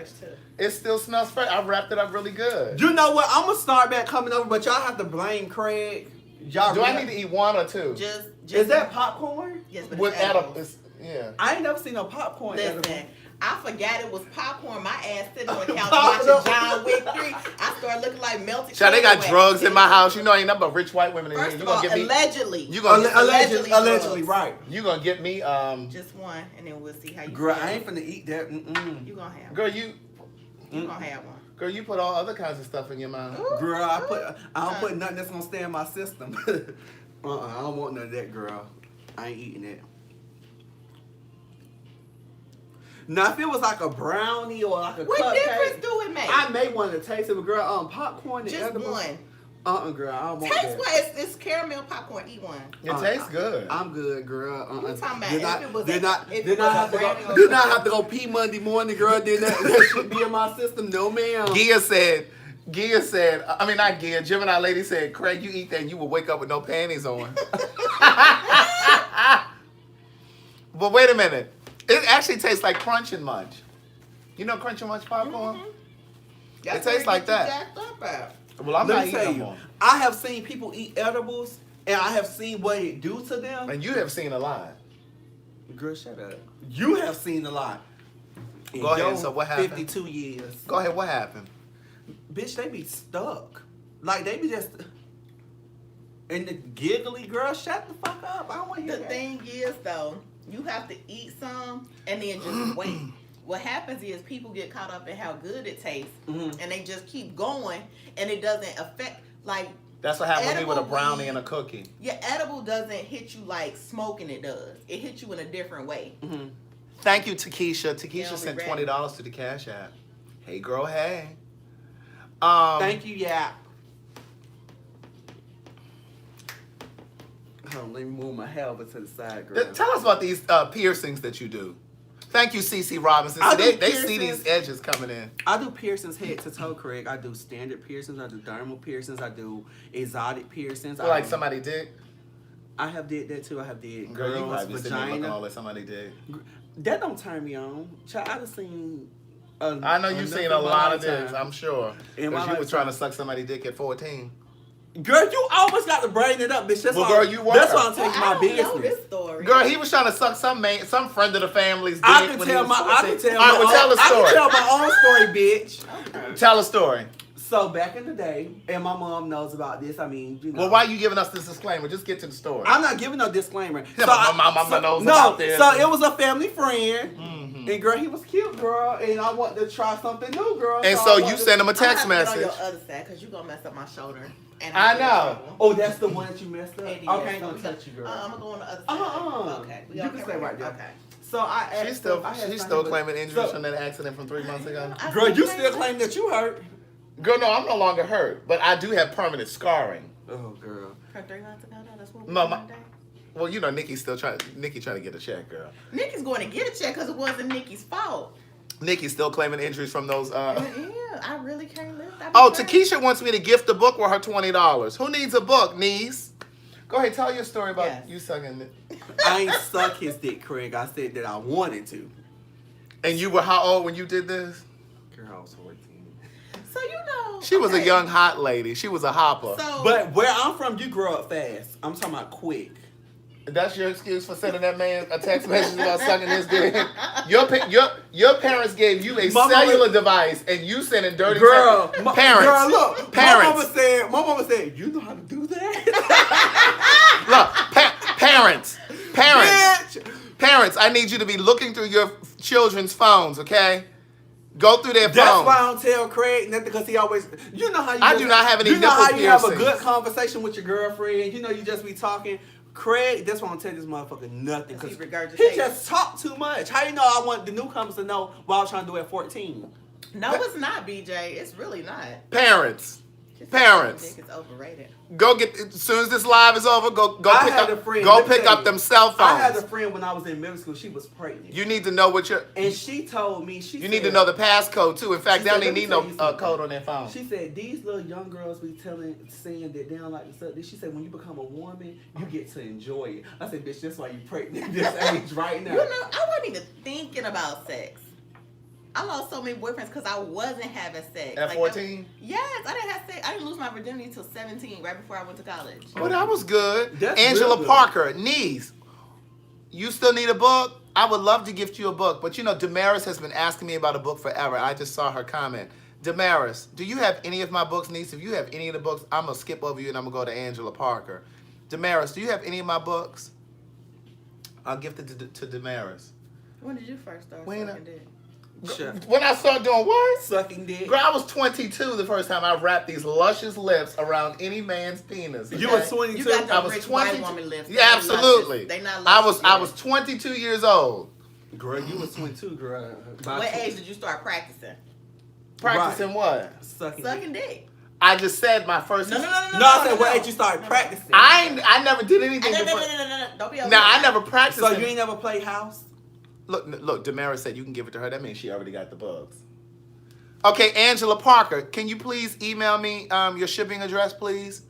It still smells fresh. I wrapped it up really good. You know what? I'm gonna start back coming over, but y'all have to blame Craig. Y'all Do I need to eat one or two? Just is that popcorn? Yes, but With it's edible. edibles. Yeah. I ain't never seen no popcorn. Listen, edible. I forgot it was popcorn. My ass sitting on the couch watching John Wick 3. I started looking like melted. Child, they got chocolate. drugs in my house. You know, ain't nothing but rich white women in here. First You of all, gonna get me? allegedly. You gonna Allegedly, right? You gonna get me? Just one, and then we'll see how you. Girl, feel. I ain't finna eat that. Mm-mm. You gonna have. Girl, One. You gonna have one. Girl, you put all other kinds of stuff in your mouth. Ooh. Girl, I don't put nothing that's gonna stay in my system. I don't want none of that, girl. I ain't eating that. Now, if it was like a brownie or like a What cupcake, difference do it make? I may want to taste it, but girl, popcorn and Just edible. one. Girl, I don't want Taste that. what? It's caramel popcorn. Eat one. It tastes good. I'm good, girl. You talking about Did if I, it was did a- I, if did it I was have a to go? brownie or Did I have to go pee Monday morning, girl? Did that should be in my system? No, ma'am. Gia said, I mean not Gia, Gemini lady said, Craig, you eat that and you will wake up with no panties on. But wait a minute. It actually tastes like Crunch and Munch. You know Crunch and Munch popcorn? That's It tastes where like you get that. you jacked up at. Well, I'm Let not me eating tell no you, more. I have seen people eat edibles, and I have seen what it do to them. And you have seen a lot. Girl, shut up. You have seen a lot. In Go ahead, your so what happened? 52 years. Go ahead, what happened? Bitch, they be stuck. Like, they be just... And the giggly girl, shut the fuck up. I don't want to hear The that. thing is, though, you have to eat some and then just wait. What happens is people get caught up in how good it tastes, and they just keep going, and it doesn't affect, like... That's what happened with me with a edible brownie weed- and a cookie. Your edible doesn't hit you like smoking it does. It hits you in a different way. Thank you, Takesha. Yeah, Takesha we sent ready. $20 to the Cash App. Hey, girl, hey. Thank you, Yap. Hold on, let me move my hair over to the side, girl. Tell us about these piercings that you do. Thank you, CC Robinson. I See, do they see piercings. these edges coming in. I do piercings head to toe, Craig. I do standard piercings. I do dermal piercings. I do exotic piercings. Like somebody did. I have did that too. I have did Girl, you girls, might be sitting there looking vagina. all that somebody did. That don't turn me on. Child, I've seen. I know you've seen a lot of dicks, I'm sure. In my Because you were lifetime. trying to suck somebody's dick at 14. Girl, you almost got to bring it up, bitch. That's Well, why. girl, you were. That's why I'm Well, taking I my don't know business. this story. Girl, he was trying to suck some friend of the family's dick. I can when he tell was my. I 14. can tell All right, my. well, tell own, a I story. can tell my own story, bitch. Okay. Tell a story. So back in the day, and my mom knows about this. I mean, you know. Well, why are you giving us this disclaimer? Just get to the story. I'm not giving no disclaimer. Yeah, but my mama knows about this. So it was a family friend, Mhm. and girl, he was cute, girl, and I wanted to try something new, girl. And I so you wanted to- send him a I'm text gonna have to message. get on your other side because you're going to mess up my shoulder. And I I'm in know. trouble. Oh, that's the one that you messed up. And Okay, yeah, I ain't so gonna we got- touch you, girl. I'm going to go on the other side. Okay. You can stay right there. Okay. So I asked She's still, him- I asked she's him, still but- claiming injuries so- from that accident from 3 months ago. Girl, you still claim that you hurt. Girl, no, I'm no longer hurt, but I do have permanent scarring. Oh, girl. From 3 months ago, though, that's what we No, did my- one day. Well, you know, Nikki's trying to get a check, girl. Nikki's going to get a check because it wasn't Nikki's fault. Nikki's still claiming injuries from those. Yeah, I really can't live. Oh, Takesha wants me to gift a book with her $20. Who needs a book, niece? Go ahead, tell your story about Yes. you sucking it. I ain't suck his dick, Craig. I said that I wanted to. And you were how old when you did this? Girl, I was 14. So, you know. She was a okay. young hot lady. She was a hopper. So, But where I'm from, you grow up fast. I'm talking about quick. That's your excuse for sending that man a text message about sucking his dick. Your parents gave you a Mama cellular was- device, and you sending dirty Girl, text. my- Parents, Girl, look. parents. My mama said, you know how to do that? Look, parents, Bitch. parents. I need you to be looking through your children's phones, okay? Go through their That's phones. why I don't tell Craig nothing because he always. You know how you. I do not have any You know how nipple you have a piercings. good conversation with your girlfriend. You know you just be talking. Craig, that's why I don't tell this motherfucker nothing He because regurgitates. he just talk too much. How you know I want the newcomers to know what I was trying to do at 14? No, it's not, BJ. It's really not. Parents, Parents, Dick is overrated. go get, as soon as this live is over, go pick up them cell phones. I had a friend when I was in middle school. She was pregnant. You need to know what you're. And she told me you need to know the passcode too. In fact, they don't even need no no code on their phone. She said these little young girls be saying that they don't like to suck this. She said when you become a woman, you get to enjoy it. I said, bitch, that's why you pregnant at this age right now. You know, I wasn't even thinking about sex. I lost so many boyfriends because I wasn't having sex. At 14? Yes, I didn't have sex. I didn't lose my virginity until 17, right before I went to college. Oh, that was good. That's Angela real good. Parker, niece, you still need a book? I would love to gift you a book, but you know, Damaris has been asking me about a book forever. I just saw her comment. Damaris, do you have any of my books, niece? If you have any of the books, I'm going to skip over you and I'm going to go to Angela Parker. Damaris, do you have any of my books? I'll gift it to Damaris. When did you first start When sucking dick? Sure. When I started doing what? Sucking dick. Girl, I was 22 the first time I wrapped these luscious lips around any man's penis. You okay? were 22. You got I the was rich 22. white woman lips. Yeah, absolutely. They not I luscious was 22 years old. Girl, you was 22, girl. What age did you start practicing? Practicing what? Sucking dick. I just said my first. No, I said what age you started practicing. I never did anything No, before. Don't be over Now I there. never practiced. So you ain't never played house? Look. Damaris said you can give it to her. That means she already got the bugs. Okay, Angela Parker, can you please email me your shipping address, please?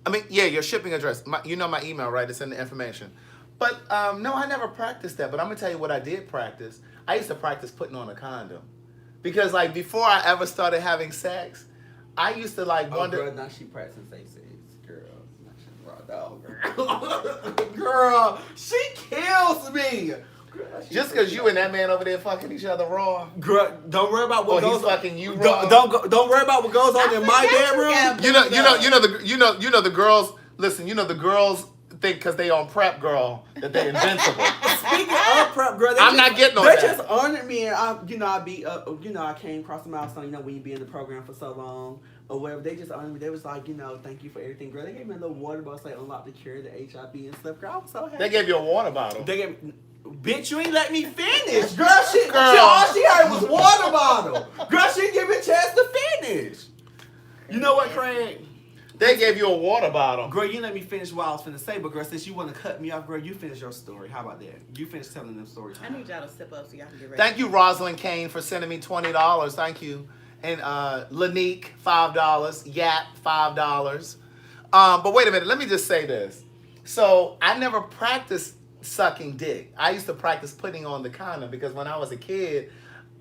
I mean, yeah, your shipping address. You know my email, right? It's in the information. But no, I never practiced that. But I'm gonna tell you what I did practice. I used to practice putting on a condom, because like before I ever started having sex, I used to like wonder. Girl, now she practicing safe sex, girl. Now she raw dog, girl. Girl, she kills me. Girl, Just because you and that man over there fucking each other raw. Girl, don't worry about what goes. He's fucking you raw. Don't worry about what goes on in my bedroom. You know the girls. Listen, you know the girls think because they on prep girl that they invincible. Speaking of prep girl, I'm not getting on they that. just honored me, and I came across the milestone. You know, when you be in the program for so long or whatever, they just honored me. They was like, thank you for everything, girl. They gave me a little water bottle, say unlock the cure to HIV and stuff. Girl, I was so happy. They gave you a water bottle. They gave me, bitch, you ain't let me finish, girl. All she heard was water bottle. Girl, she didn't give me a chance to finish. You know what, Craig? They gave you a water bottle. Girl, you didn't let me finish what I was finna say, but girl, since you want to cut me off, girl, you finish your story. How about that? You finish telling them stories. I need y'all to step up so y'all can get ready. Thank you, Rosalind Kane, for sending me $20. Thank you. And Lanique, $5. Yap, $5. But wait a minute. Let me just say this. So I never practiced sucking dick. I used to practice putting on the condom because when I was a kid,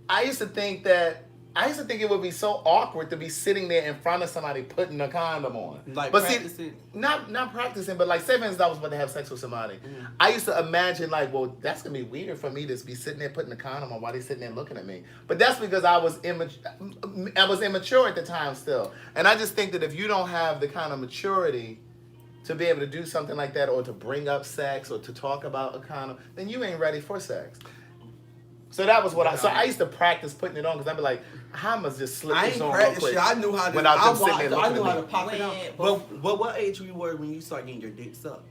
I used to think it would be so awkward to be sitting there in front of somebody putting a condom on. Like but practicing? See, not practicing, but like say for instance I was about to have sex with somebody. Mm. I used to imagine like, well, that's gonna be weird for me to be sitting there putting the condom on while they're sitting there looking at me. But that's because I was immature at the time still. And I just think that if you don't have the kind of maturity to be able to do something like that or to bring up sex or to talk about a condom, then you ain't ready for sex. So that was what I used to practice putting it on because I'd be like, I must just slip I this ain't on real practice quick. shit. I knew how to. Without them sitting there I looking knew at how to me. pop it out. But what age you were when you started getting your dick sucked?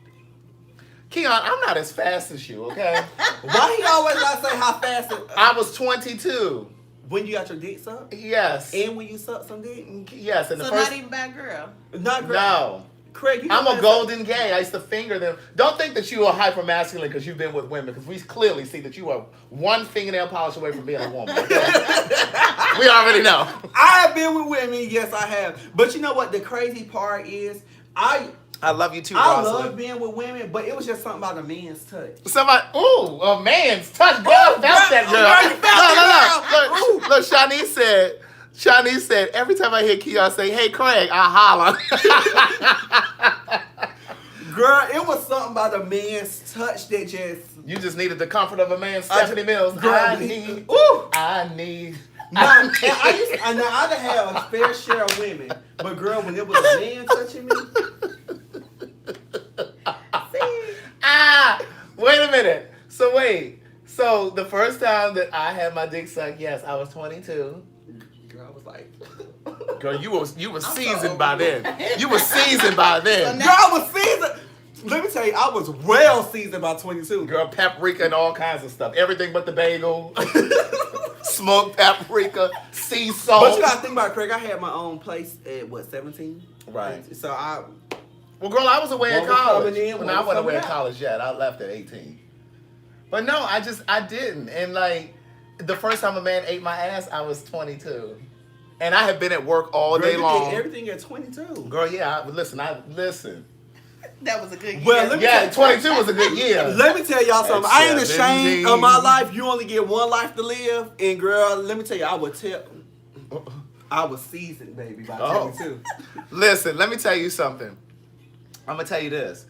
Keon, I'm not as fast as you, okay? Why he always not say how fast? I was 22. When you got your dick sucked? Yes. And when you sucked some dick? Yes. And the So first. not even bad girl. Not great. No. Craig, you I'm know a golden gay. I used to finger them. Don't think that you are hyper masculine because you've been with women, because we clearly see that you are one fingernail polish away from being a woman. Okay? We already know. I have been with women, yes, I have. But you know what? The crazy part is, I love you too, I Rosalind. love being with women, but it was just something about a man's touch. Somebody, ooh, a man's touch. Girl, that's that girl. Look, Shanice said, every time I hear Keon say, hey, Craig, I holler. Girl, it was something about a man's touch that just... You just needed the comfort of a man, Stephanie Mills. Girl, I need. Now, I'd have had a fair share of women, but girl, when it was a man touching me... Wait a minute. So the first time that I had my dick sucked, yes, I was 22. Girl, I was like... Girl, you were seasoned by then. You were seasoned by then. Girl, I was seasoned. Let me tell you, I was well seasoned by 22. Girl, paprika and all kinds of stuff. Everything but the bagel. Smoked paprika, sea salt. But you gotta think about it, Craig. I had my own place at what, 17? Right. So I. Well, girl, I was away at One was college. coming in, Well, one I was wasn't away coming at out. college yet. I left at 18. But no, I didn't. And like, the first time a man ate my ass, I was 22. And I had been at work all Girl, day you long. did everything at 22. Girl, yeah, listen. That was a good year. Well, let me Yeah, 22 was a good year. Let me tell y'all something. At I ain't ashamed of my 17. life. You only get one life to live. And girl, let me tell you, I was seasoned, baby, by Oh. 22. Listen, let me tell you something. I'm gonna tell you this.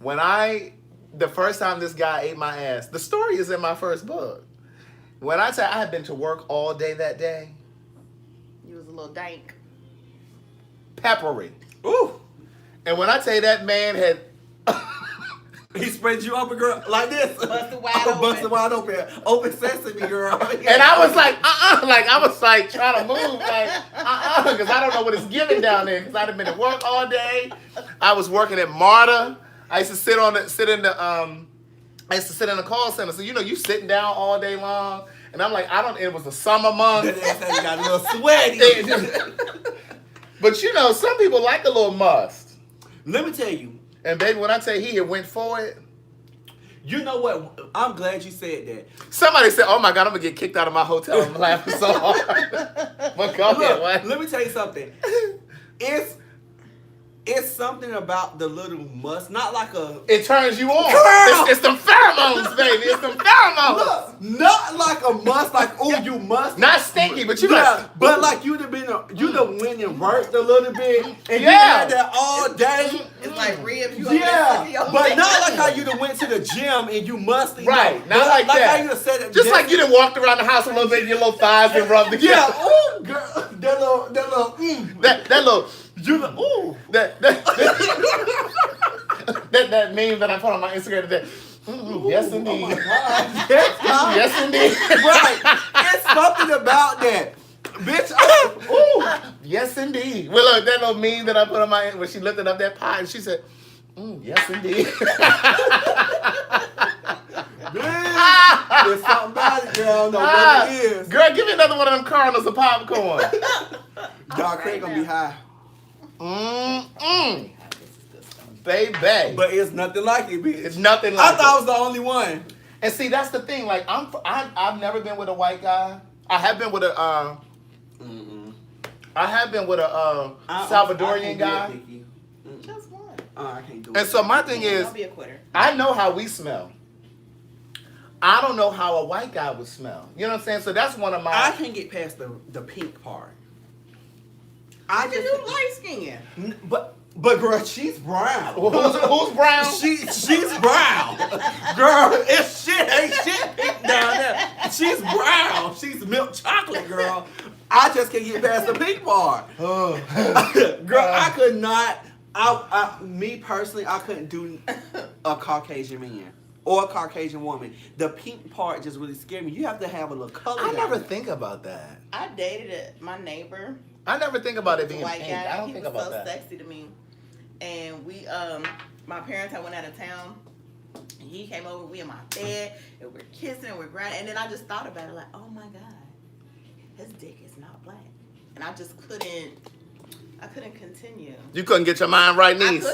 The first time this guy ate my ass, the story is in my first book. When I tell you I had been to work all day that day, You was a little dank. peppery. Ooh. And when I tell you that man had, He spread you open, girl, like this. Busted wide open. Busted wide open. Open sesame, girl. and I was like, like I was like trying to move, like, because I don't know what it's giving down there, because I'd have been at work all day. I was working at MARTA. I used to sit in the call center. So, you sitting down all day long. And I'm like, it was the summer month. That ass got a little sweaty. But some people like a little must. Let me tell you. And baby, when I tell you he had went for it. You know what? I'm glad you said that. Somebody said, oh my God, I'm going to get kicked out of my hotel. I'm laughing so hard. But go ahead, Look, what? let me tell you something. It's something about the little must, not like a. It turns you on. Girl! It's some pheromones, baby. It's some pheromones. Look, not like a must, like oh you must. Not stinky, but you yeah, like. but like you'd have went and worked a little bit, and you Yeah. had that all day. It's like ribs. You Yeah, but not like how you'd have went to the gym and you must. Right, not but like that. How you'd have said it. Just like you done walked around the house a little bit, your little thighs and rubbed together. Yeah, oh girl, that little. That little. You know, ooh. That meme that I put on my Instagram today. Yes, indeed. Oh my God. Yes, God. Yes, indeed. Right. It's something about that. Bitch, Ooh, yes, indeed. Well, look, that little meme that I put on my when she lifted up that pie and she said, yes, indeed. there's something about it, girl. I don't know what it is. Girl, give me another one of them kernels of popcorn. Dog Craig gonna be high. Baby. But it's nothing like it, bitch. It's nothing like I thought I was the only one. And see, that's the thing. Like, I've never been with a white guy. I have been with a Salvadorian guy. Just one. I can't do it. And so my thing is, Don't be a quitter. I know how we smell. I don't know how a white guy would smell. You know what I'm saying? So that's one of my. I can't get past the pink part. I You just light skin. but girl, she's brown. Who's brown? She's brown. Girl, it's shit ain't shit pink down there. She's brown. She's milk chocolate, girl. I just can't get past the pink part. Girl, I could not. Me personally, I couldn't do a Caucasian man or a Caucasian woman. The pink part just really scared me. You have to have a little color. I down never there. think about that. I dated my neighbor. I never think about it being White pink. guy. I don't He think was about so that. sexy to me. And we, my parents had went out of town. And he came over, we in my bed, and we're kissing, and we're grinding. And then I just thought about it, like, oh my God, his dick is not black. And I just couldn't continue. You couldn't get your mind right, niece.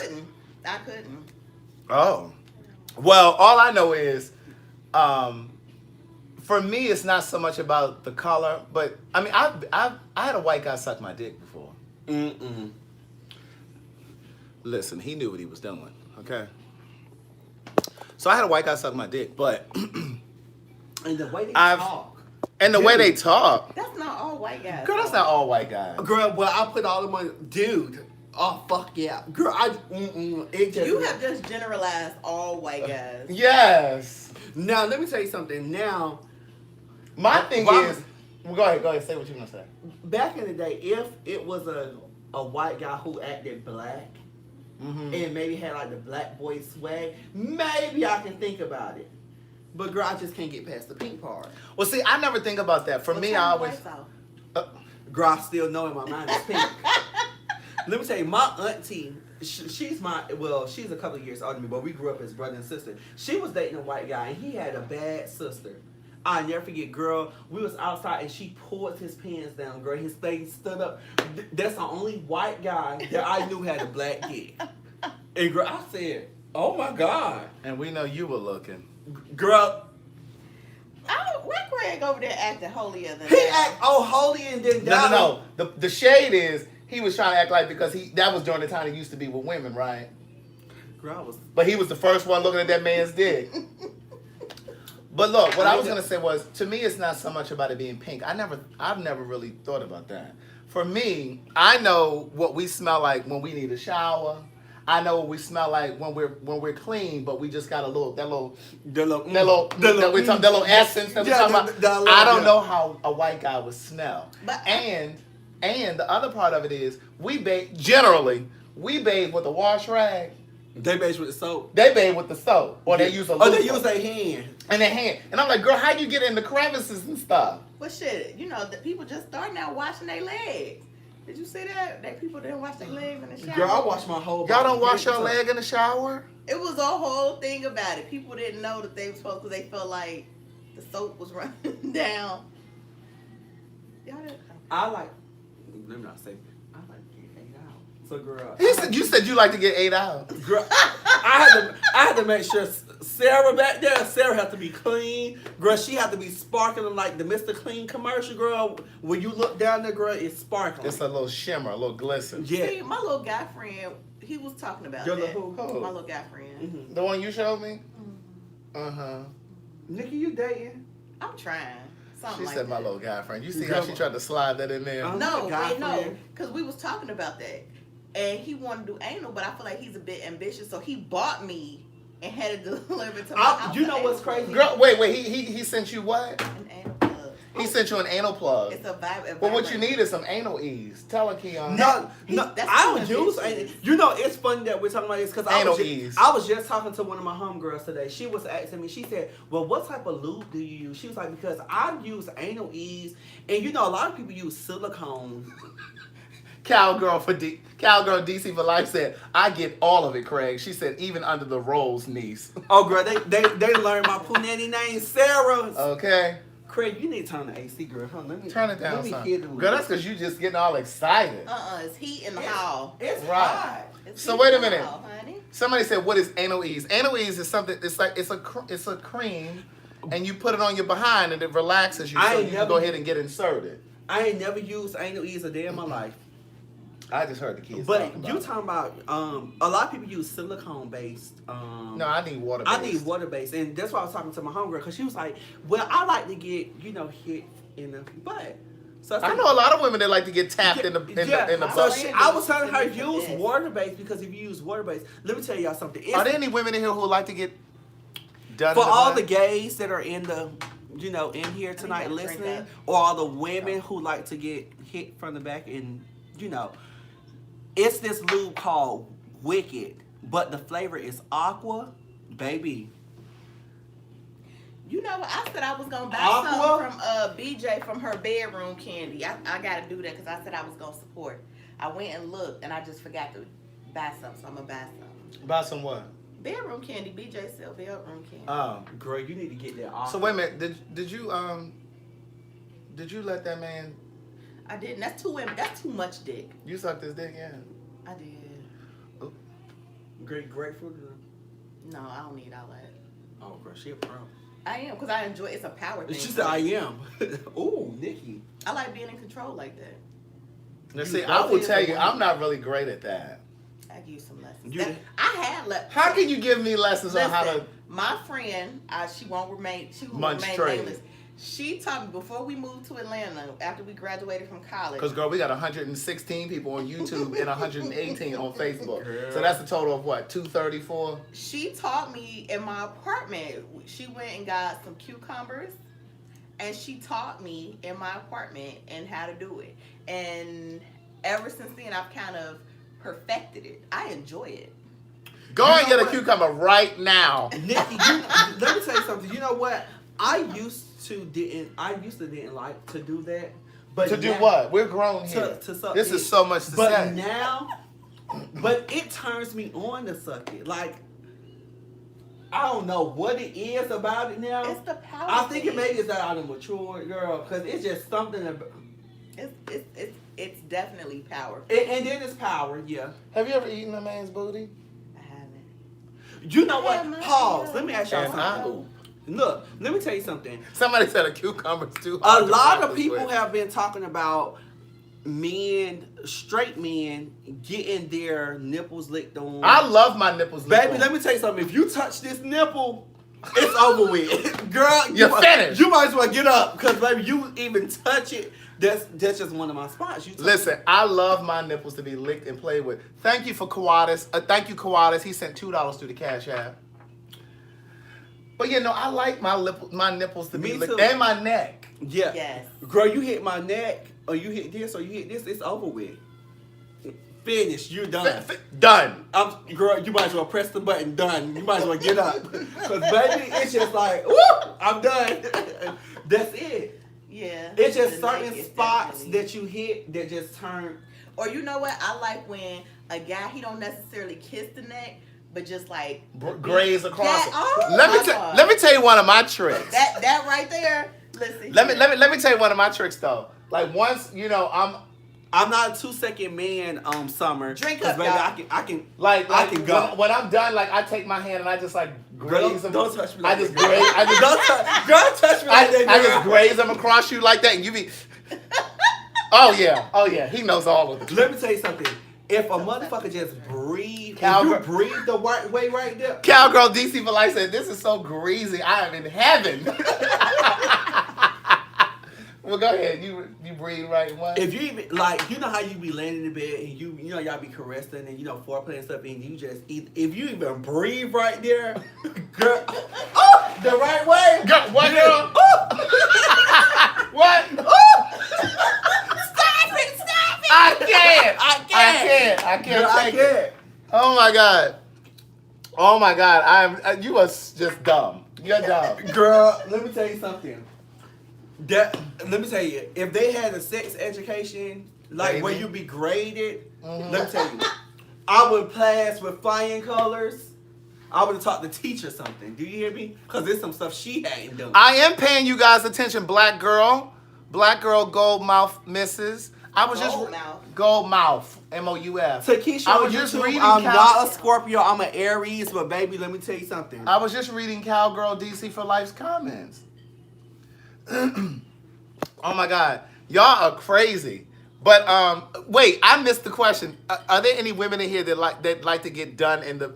I couldn't. Oh. Well, all I know is, for me, it's not so much about the color, but I mean, I had a white guy suck my dick before. Listen, he knew what he was doing. Okay. So I had a white guy suck my dick, but And the way they talk. And the way they talk. That's not all white guys. Girl, that's not all white guys. Girl, well, I put all the money. Dude. Oh, fuck yeah. Girl, it just. You have just generalized all white guys. Yes. Now, let me tell you something. Now, my thing is. Well, go ahead. Say what you're going to say. Back in the day, if it was a white guy who acted black and maybe had like the black boy swag, maybe I can think about it. But girl, I just can't get past the pink part. Well, see, I never think about that. For me, I always. Girl, I still know in my mind it's pink. Let me tell you, my auntie, she's a couple of years older than me, but we grew up as brother and sister. She was dating a white guy, and he had a bad sister. I never forget, girl. We was outside and she pulled his pants down, girl. His thing stood up. That's the only white guy that I knew had a black dick. And girl, I said, "Oh my God!" And we know you were looking. Girl, Where Craig over there acting holier than he that? act holy and then No. The shade is he was trying to act like because that was during the time he used to be with women, right? Girl, I was. But he was the first one looking at that man's dick. But look, what I was gonna say was, to me, it's not so much about it being pink. I've never really thought about that. For me, I know what we smell like when we need a shower. I know what we smell like when we're clean, but we just got that little essence that we're talking about. I don't know how a white guy would smell. And the other part of it is we bathe with a wash rag. They bathe with the soap. They bathe with the soap, or they use a loofah. Or they use their hand. And their hand. And I'm like, girl, how you get in the crevices and stuff? Well, shit, the people just starting out washing their legs. Did you see that? That people didn't wash their legs in the shower. Girl, I wash my whole body. Y'all don't wash your leg in the shower? It was a whole thing about it. People didn't know that they were supposed, because they felt like the soap was running down. Y'all didn't. Let me not say. I like to get 8 out. So, girl. You said you like to get 8 out. Girl, I had to make sure Sarah back there. Sarah had to be clean, girl. She had to be sparkling like the Mr. Clean commercial, girl. When you look down there, girl, it's sparkling. It's a little shimmer, a little glisten. Yeah. See, my little guy friend, he was talking about Your that. little who? My little guy friend. Mm-hmm. The one you showed me? Mm-hmm. Nikki, you dating? I'm trying. Something She like said that. my little guy friend. You see how she tried to slide that in there? No, guy no, friend. because we was talking about that, and he wanted to do anal, but I feel like he's a bit ambitious, so he bought me and had it delivered to my house. You know what's crazy? Girl, wait. He sent you what? An anal plug. He sent you an anal plug. It's a vibe. Well, what you need is some anal ease. Tell her, Keon. No, That's I don't too use ambitious. anal. You know, it's funny that we're talking about this because I ease. was just talking to one of my homegirls today. She was asking me, she said, well, what type of lube do you use? She was like, because I use anal ease, and a lot of people use silicone. Cowgirl DC for Life said, I get all of it, Craig. She said, even under the rolls, niece. Oh, girl, they learned my punani name, Sarah. Okay. Craig, you need to turn the AC, girl. Let me Turn it down, let me son. hear the Girl, that's because you just getting all excited. It's heat in the hall. It's Right. hot. It's So heat wait a in the minute. hall, honey. Somebody said, what is anal ease? Anal ease is something, it's a cream, and you put it on your behind, and it relaxes you, so you can go ahead and get inserted. I ain't never used anal ease a day in my life. I just heard the kids But talking about you it. talking about a lot of people use silicone based. No, I need water-based. I need water based, and that's why I was talking to my homegirl because she was like, "Well, I like to get hit in the butt." So I know a lot of women that like to get tapped in the So butt. I was telling her use water based because if you use water based, let me tell y'all something. Are there any women in here who like to get done For in the all butt? the gays that are in the, in here tonight gotta drink listening, that. or all the women who like to get hit from the back, and it's this lube called Wicked, but the flavor is aqua, baby. You know what? I said I was gonna buy Aqua? something from BJ from her bedroom candy. I gotta do that because I said I was gonna support. I went and looked and I just forgot to buy something, so I'm gonna buy something. Buy some what? Bedroom candy. BJ sell bedroom candy. Oh. Girl, you need to get that aqua. So wait a minute. Did you let that man? I didn't. That's too much dick. You sucked his dick, yeah. I did. Grapefruit. No, I don't need all that. Oh, girl, she a pro. I am because I enjoy. It's a power thing. She said, "I am." Ooh, Nikki. I like being in control like that. Now see, I will tell you, I'm not really great at that. I give you some lessons. You- I had lessons. How can you give me lessons on how to? My friend, she won't remain. She will Munch remain trade. nameless. She taught me before we moved to Atlanta. After we graduated from college. Because girl, we got 116 people on YouTube and 118 on Facebook. So that's a total of what? 234. She taught me in my apartment. She went and got some cucumbers, and she taught me in my apartment and how to do it. And ever since then, I've kind of perfected it. I enjoy it. Go and get a cucumber right now. Nikki, let me tell you something. You know what? I used to didn't like to do that. But To do now- what? We're grown here. To suck This it. is so much to But say. now, but it turns me on to suck it. Like, I don't know what it is about it now. It's the power. I think it thing. maybe it's that I'm a mature girl, because it's just something about. It's definitely power. And then it's power, yeah. Have you ever eaten a man's booty? I haven't. You know I what? have not Pause. either. Let me ask y'all And I- something. Look, let me tell you something. Somebody said a cucumber's too A hard to lot of practice people with. have been talking about men, straight men, getting their nipples licked on. I love my nipples. Baby, let me tell you something. If you touch this nipple, it's over with. Girl, You're finished. You might as well get up, because baby, you even touch it. That's just one of my spots. You touch Listen, I love my nipples to be licked and played with. Thank you for Kawadis. Thank you, Kawadis. He sent $2 through the Cash App. But you know, I like my nipples to be Me licked too. and my neck. Yeah. Yes. Girl, you hit my neck, or you hit this, or you hit this, it's over with. Finished. You're done. Done. Girl, you might as well press the button. Done. You might as well get up. Because, baby, it's just like, woo, I'm done. That's it. Yeah. It's just The neck certain is spots definitely- that you hit that just turn. Or you know what? I like when a guy, he don't necessarily kiss the neck, but just like Graze across That- it. oh let my me God. let me tell you one of my tricks. that right there. Listen. Let me tell you one of my tricks though. Like once, you know, I'm not a 2-second man, Summer. Drink 'Cause, up, baby, y'all. I can like I can go. when I'm done, like I take my hand and I just like graze them. Don't touch me I like just that. graze. I just Don't touch me like that, I girl. just graze them across you like that, and you be. Oh yeah. He knows all of the. Let me tell you something. If a motherfucker just breathe, Cowgirl. if you breathe the right way right there. Cowgirl DC for life said, "This is so greasy. I am in heaven." Well, go ahead. You breathe right and what? If you even like, you know how you be laying in the bed and you know y'all be caressing and you know foreplay and stuff, and you just eat. If you even breathe right there, girl, oh, the right way. What Yeah. girl? What? Stop it! Stop it! I can't Girl, I take it. can't. Oh my God. You are just dumb. You're dumb. Girl, let me tell you something. Let me tell you, if they had a sex education, like Baby. where you be graded, let me tell you, I would pass with flying colors. I would have taught the teacher something. Do you hear me? Because there's some stuff she hadn't done. I am paying you guys attention, black girl, gold mouth misses. I was just Goldmouth. gold mouth, MOUF. Takesha, I on was just YouTube, reading I'm Cow- not a Scorpio, I'm an Aries, but baby, let me tell you something. I was just reading Cowgirl DC for Life's comments. Oh my God, y'all are crazy. But wait, I missed the question. Are there any women in here that like to get done in the?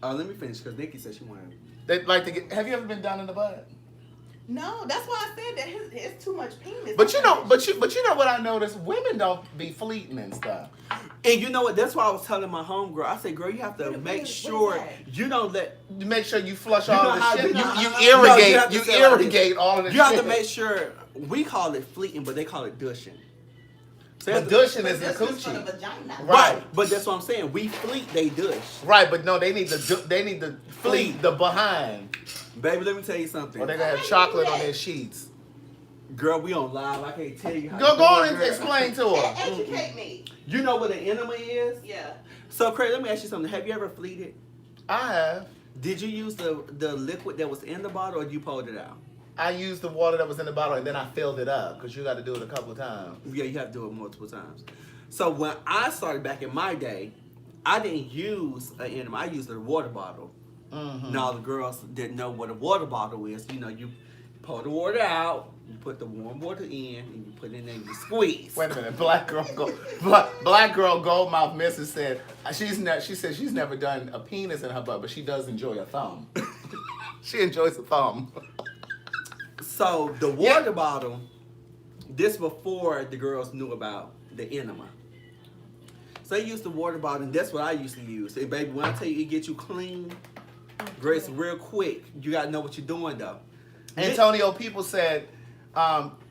Let me finish because Nikki said she wanted. That like to get? Have you ever been done in the butt? No, that's why I said that it's too much penis. But you know what I noticed? Women don't be fleeting and stuff. And you know what? That's why I was telling my homegirl. I said, girl, you have to make sure what is you don't let. You make sure you flush You all know of the how- shit. you know You how- No, you irrigate. have to You say it like this. irrigate all of the You shit. have to make sure. We call it fleeting, but they call it dushing. So But dushing is the This is for the coochie. vagina. right. But that's what I'm saying. We fleet, they dush. Right, but no, they need the fleet the behind, Baby, let me tell you something. or they're gonna have chocolate on their sheets. Girl, we on live. I can't tell you how. Go to do on it, and girl. explain to her. Educate me. You know what an enema is? Yeah. So, Craig, let me ask you something. Have you ever fleeted? I have. Did you use the liquid that was in the bottle, or you pulled it out? I used the water that was in the bottle and then I filled it up because you got to do it a couple of times. Yeah, you have to do it multiple times. So when I started back in my day, I didn't use an enema. I used a water bottle. Mm-hmm. Now the girls didn't know what a water bottle is. You know, you pour the water out, you put the warm water in, and you put it in and you squeeze. Wait a minute, black girl Goldmouth Mrs. said she said she's never done a penis in her butt, but she does enjoy a thumb. She enjoys a thumb. So the water bottle, this before the girls knew about the enema. So they used the water bottle, and that's what I used to use. Hey, baby, when I tell you it gets you clean, Grace, real quick, you gotta know what you're doing though. Antonio, people said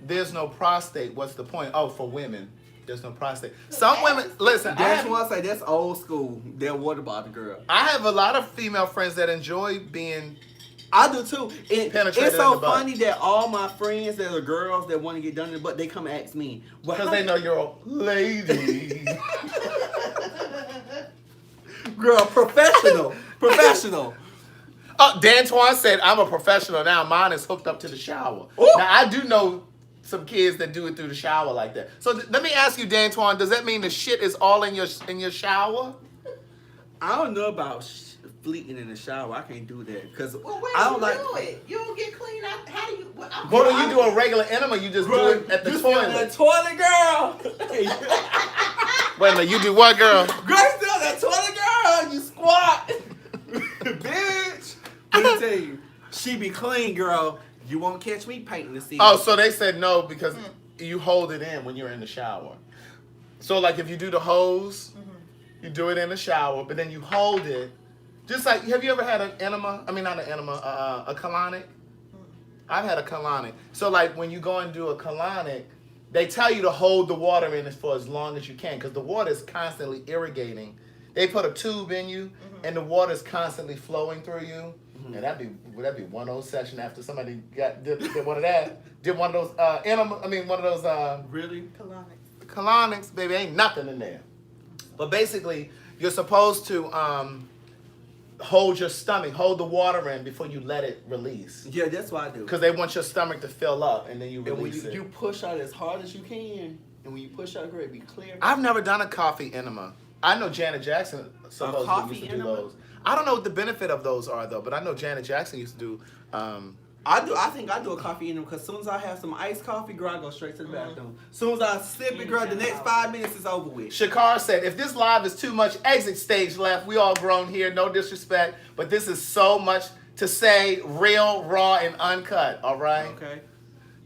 there's no prostate. What's the point? Oh, for women, there's no prostate. Some women, listen, That's what I say. That's old school. That water bottle girl. I have a lot of female friends that enjoy being. I do too. Penetrated It's in so the butt. funny that all my friends that are girls that want to get done in the butt, they come and ask me. Well, Because how- they know you're a lady. Girl, professional. Professional. Oh, D'Antoine said, I'm a professional now. Mine is hooked up to the shower. Ooh. Now, I do know some kids that do it through the shower like that. So let me ask you, D'Antoine, does that mean the shit is all in your shower? I don't know about fleeting in the shower. I can't do that because Well, where I do don't you like. do it? You don't get clean out. How do you? What, I'm But when you do a regular enema, you just do it at the You sit on toilet. that toilet, girl. Wait a minute, you do what, girl? Girl, you sit on that toilet, girl. You squat, bitch. Let me tell you, she be clean, girl. You won't catch me painting the scene. Oh, so they said no because you hold it in when you're in the shower. So like if you do the hose, you do it in the shower, but then you hold it. Just like, have you ever had an enema? I mean, not an enema, a colonic? I've had a colonic. So like when you go and do a colonic, they tell you to hold the water in for as long as you can because the water is constantly irrigating. They put a tube in you and the water is constantly flowing through you. And that'd be one old session after somebody did one of that. Did one of those enema, I mean one of those really? colonics, baby, ain't nothing in there. But basically, you're supposed to hold your stomach, hold the water in before you let it release. Yeah, that's what I do. Because they want your stomach to fill up and then you And when release it. you push out as hard as you can, and when you push out, girl, it be clear. I've never done a coffee enema. I know Janet Jackson supposedly coffee used to do enema? those. I don't know what the benefit of those are though, but I know Janet Jackson used to do. I think I do a coffee in them because as soon as I have some iced coffee, girl, I go straight to the bathroom. As soon as I sip it, girl, the next 5 minutes is over with. Shakar said, if this live is too much exit stage left, we all grown here, no disrespect, but this is so much to say real, raw, and uncut, all right? Okay.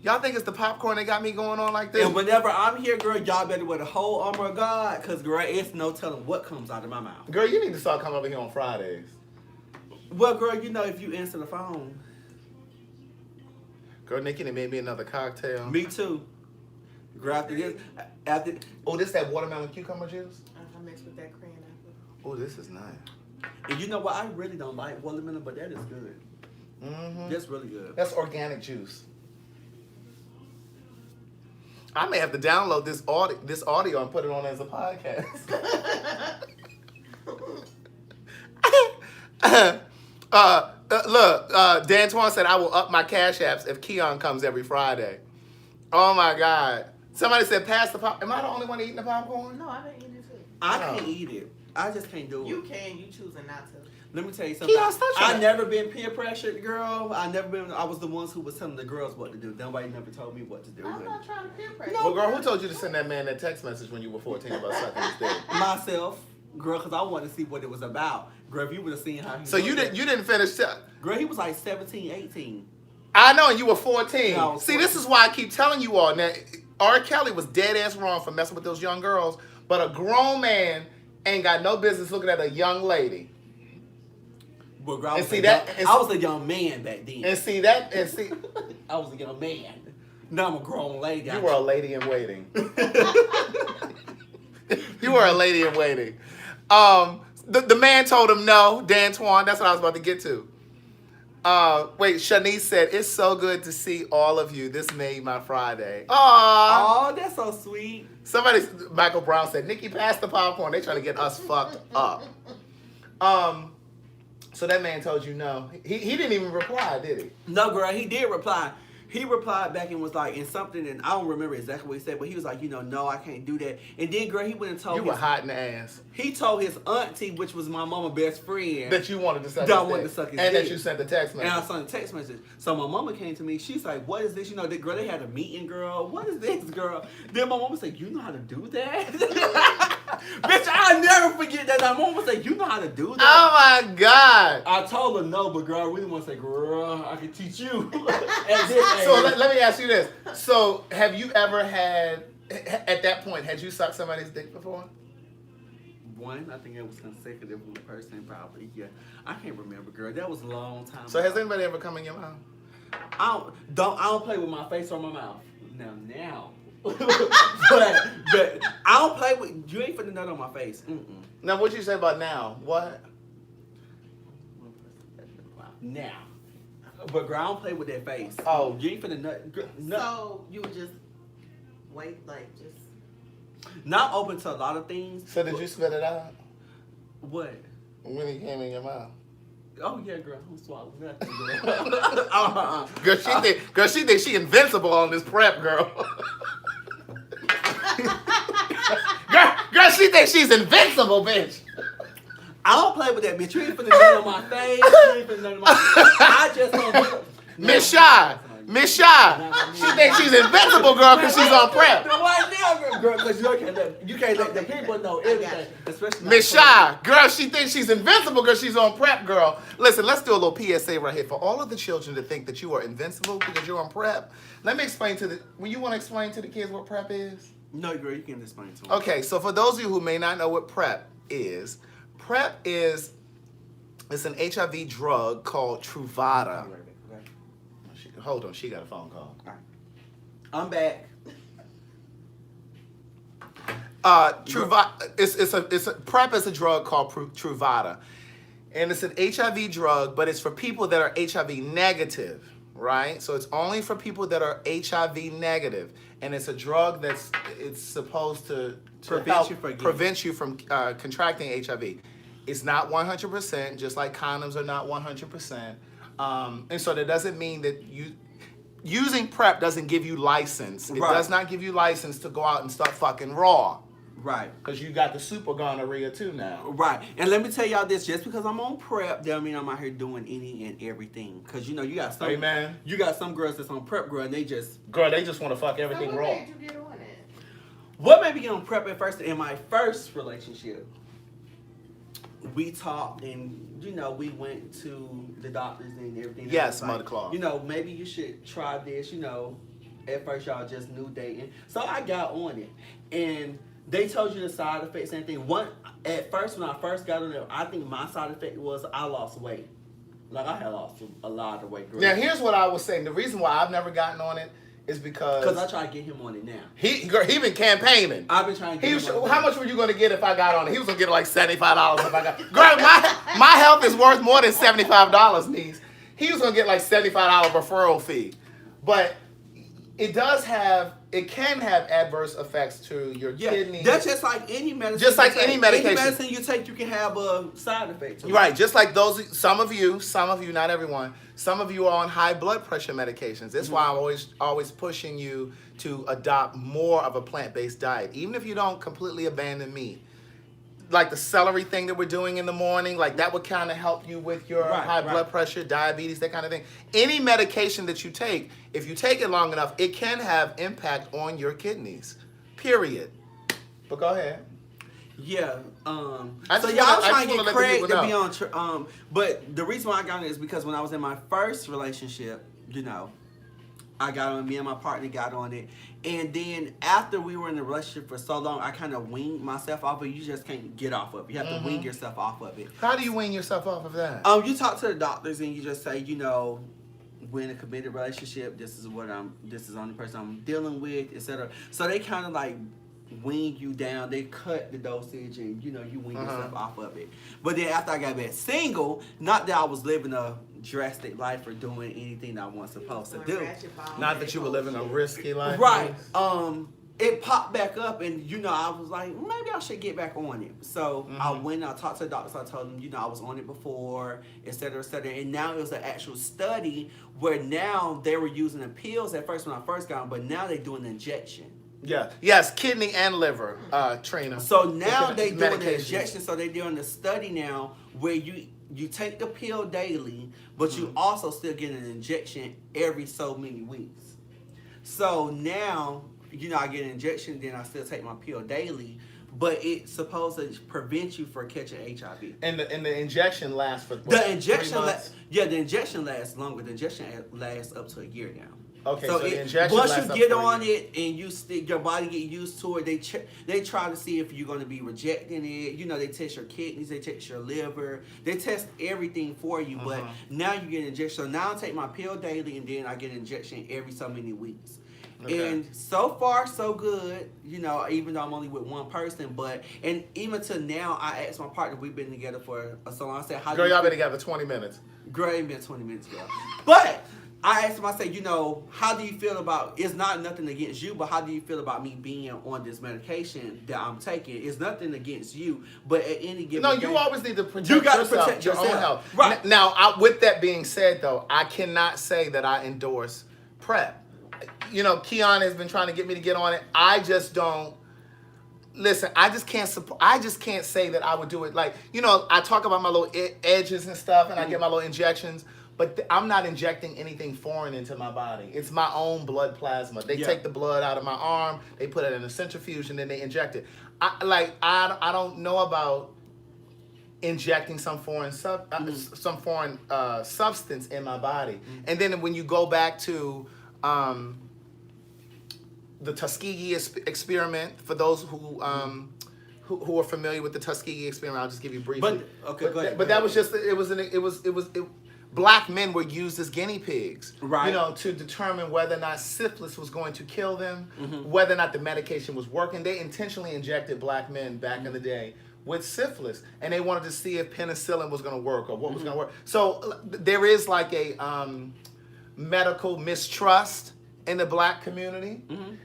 Y'all think it's the popcorn that got me going on like this? And whenever I'm here, girl, y'all better wear the whole armor of God because, girl, it's no telling what comes out of my mouth. Girl, you need to start coming over here on Fridays. Well, girl, you know if you answer the phone. Girl, Nikki done made me another cocktail. Me too. Girl, after Oh, this that watermelon cucumber juice? I mix with that crayon apple. Oh, this is nice. and you know what? I really don't like watermelon, but that is good. Mm-hmm. That's really good. That's organic juice. I may have to download this audio and put it on as a podcast. Look, D'Antoine said I will up my cash apps if Keon comes every Friday. Oh my God! Somebody said pass the pop. Am I the only one eating the popcorn? No, I've been eating it too. I can't eat it. I just can't do it. You can. You choosing not to. Let me tell you something. Keon, stop I trying. never been peer pressured, girl. I was the ones who was telling the girls what to do. Nobody never told me what to do. I'm not trying to peer pressure. Well, girl, who told you to send that man that text message when you were 14 about sucking his dick? Myself, girl, because I wanted to see what it was about. Girl, if you would have seen how he So you didn't finish. Girl, he was like 17, 18. I know, and you were 14. Yeah, I was See, this 14. is why I keep telling you all. Now, R. Kelly was dead ass wrong for messing with those young girls, but a grown man ain't got no business looking at a young lady. But girl, I And was see a that- young- and I was a young man back then. And see that, and see, I was a young man. Now I'm a grown lady. you were a lady in waiting. You were a lady in waiting. The man told him no, D'Antoine. That's what I was about to get to. Wait, Shanice said, it's so good to see all of you. This made my Friday. Aww. Oh, that's so sweet. Michael Brown said, Nikki, pass the popcorn. They trying to get us fucked up. So that man told you no. He didn't even reply, did he? No, girl, he did reply. He replied back and was like, in something, and I don't remember exactly what he said, but he was like, no, I can't do that. And then, girl, he went and told You were hot in the ass. He told his auntie, which was my mama best friend, That you wanted to suck That I his wanted dick. to suck his And dick. that you sent the text and I message. sent a text message. So my mama came to me. She's like, what is this? You know, girl, they had a meeting, girl. What is this, girl? Then my mama said, you know how to do that? Bitch, I'll never forget that. My mama said, you know how to do that? Oh my God. I told her no, but girl, I really want to say, girl, I can teach you. At this age. So let me ask you this. So have you ever had, at that point, had you sucked somebody's dick before? One, I think it was consecutive one person, probably. Yeah, I can't remember, girl. That was a long time. So ago. has anybody ever come in your mouth? I don't play with my face or my mouth. Now. but I don't play with. You ain't finna nut on my face. Now, what you say about now? What? Now. But girl, I don't play with that face. Oh. You ain't finna nut. So you would just wait, like just. Not open to a lot of things. So did you spit it out? What? When he came in your mouth. Oh yeah, girl, I'm swallowing nothing. Girl, she thinks she invincible on this prep, girl. girl, she thinks she's invincible, bitch. I don't play with that bitch. You ain't finna none on my face. You ain't finna none on my face. I just don't. Miss Shy, she thinks she's invincible, girl, because she's on prep. Why now, girl? Because you can't let the people know everything, especially Miss Shy, girl, she thinks she's invincible because she's on prep, girl. Listen, let's do a little PSA right here for all of the children that think that you are invincible because you're on prep. Let me explain to the. Will you want to explain to the kids what prep is? No, girl, you can explain to them. Okay, so for those of you who may not know what PrEP is it's an HIV drug called Truvada. Hold on, she got a phone call. All right. I'm back. PrEP is a drug called Truvada, and it's an HIV drug, but it's for people that are HIV negative, right? So it's only for people that are HIV negative, and it's a drug it's supposed to prevent you from contracting HIV. It's not 100%, just like condoms are not 100%, and so that doesn't mean that using PrEP doesn't give you license. It does not give you license to go out and start fucking raw. Right. Because you got the super gonorrhea too now. Right. And let me tell y'all this, just because I'm on PrEP, that mean I'm out here doing any and everything. Because, you got some you got some girls that's on PrEP, girl, and they just want to fuck everything raw. What made you get on it? What made me get on PrEP at first? In my first relationship, we talked and, we went to the doctors and everything. Yes, like, Mother Claw. Maybe you should try this, At first, y'all just new dating. So I got on it. And they told you the side effects and everything. At first, when I first got on it, I think my side effect was I lost weight. Like, I had lost a lot of weight. Girl. Now, here's what I was saying. The reason why I've never gotten on it is because I try to get him on it now. He been campaigning. I've been trying to get him on it. How much were you going to get if I got on it? He was going to get like $75 if I got. Girl, my health is worth more than $75, niece. He was going to get like $75 referral fee. But it can have adverse effects to your kidneys. That's just like any medicine. Just like any medication. Any medicine you take, you can have a side effect to it. Right, just like some of you, not everyone, some of you are on high blood pressure medications. That's why I'm always pushing you to adopt more of a plant-based diet. Even if you don't completely abandon meat. Like the celery thing that we're doing in the morning, like that would kind of help you with your high blood pressure, diabetes, that kind of thing. Any medication that you take, if you take it long enough, it can have impact on your kidneys. Period. But go ahead. Yeah. So y'all trying to get Craig to be on. But the reason why I got on it is because when I was in my first relationship, I got on. Me and my partner got on it. And then after we were in a relationship for so long, I kind of weaned myself off of it. You just can't get off of it. You have to wean yourself off of it. How do you wean yourself off of that? You talk to the doctors and you just say, we're in a committed relationship. This is the only person I'm dealing with, etc. So they kind of like wean you down. They cut the dosage and you wean yourself off of it. But then after I got back single, not that I was living a drastic life or doing anything that I wasn't supposed to do. Not that you were living a risky life. Right. It popped back up and I was like, maybe I should get back on it. So I went and I talked to the doctors. I told them, I was on it before, et cetera, et cetera. And now it was an actual study where now they were using the pills at first when I first got them, but now they're doing the injection. Yeah. Yes, kidney and liver, Trina. So now they doing the injection. So they're doing the study now where you take the pill daily, but you also still get an injection every so many weeks. So now, I get an injection, then I still take my pill daily, but it's supposed to prevent you from catching HIV. And the injection lasts for the injection the injection lasts longer. The injection lasts up to a year now. Okay, so the injection once lasts you get on it and your body get used to it, they try to see if you're going to be rejecting it. They test your kidneys, they test your liver, they test everything for you. But now you get an injection. So now I take my pill daily, and then I get an injection every so many weeks. Okay. And so far, so good, even though I'm only with one person, and even to now, I asked my partner, we've been together for so long, I said, Girl, y'all been together 20 minutes. Girl, ain't been 20 minutes ago. But I asked him, I said, you know, how do you feel about, it's not nothing against you, but how do you feel about me being on this medication that I'm taking? It's nothing against you, but at any given No, day, you always need to protect you gotta yourself, protect your own yourself. health. Right. Now, with that being said, though, I cannot say that I endorse PrEP. You know, Keon has been trying to get me to get on it. I just don't. Listen, I just can't say that I would do it. Like, you know, I talk about my little edges and stuff, and I get my little injections. But I'm not injecting anything foreign into my body. It's my own blood plasma. They take the blood out of my arm, they put it in a centrifuge, and then they inject it. I don't know about injecting some foreign substance in my body. And then when you go back to the Tuskegee experiment, for those who are familiar with the Tuskegee experiment, I'll just give you briefly. Go ahead. But that was just black men were used as guinea pigs, right? You know, to determine whether or not syphilis was going to kill them, whether or not the medication was working. They intentionally injected black men back in the day with syphilis, and they wanted to see if penicillin was going to work or what was going to work. So there is like a medical mistrust in the black community,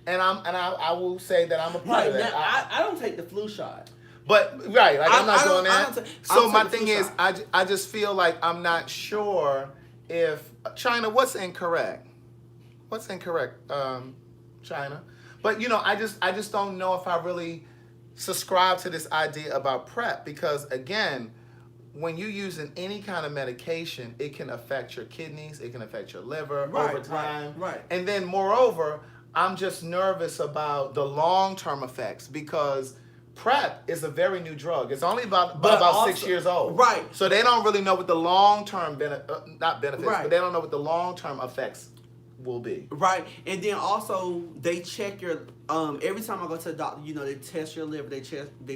and I will say that I'm a part of that. Now, I don't take the flu shot. But I'm not doing that. So my thing is, shot. I just feel like I'm not sure if China. What's incorrect? What's incorrect, China? But you know, I just don't know if I really subscribe to this idea about PrEP, because again, when you're using any kind of medication, it can affect your kidneys, it can affect your liver over time. Right. And then moreover, I'm just nervous about the long-term effects, because PrEP is a very new drug. It's only about 6 years old. Right. So they don't really know what the long-term not benefits, Right. but they don't know what the long-term effects will be. Right. And then also they check your every time I go to the doctor, you know, they test your liver, they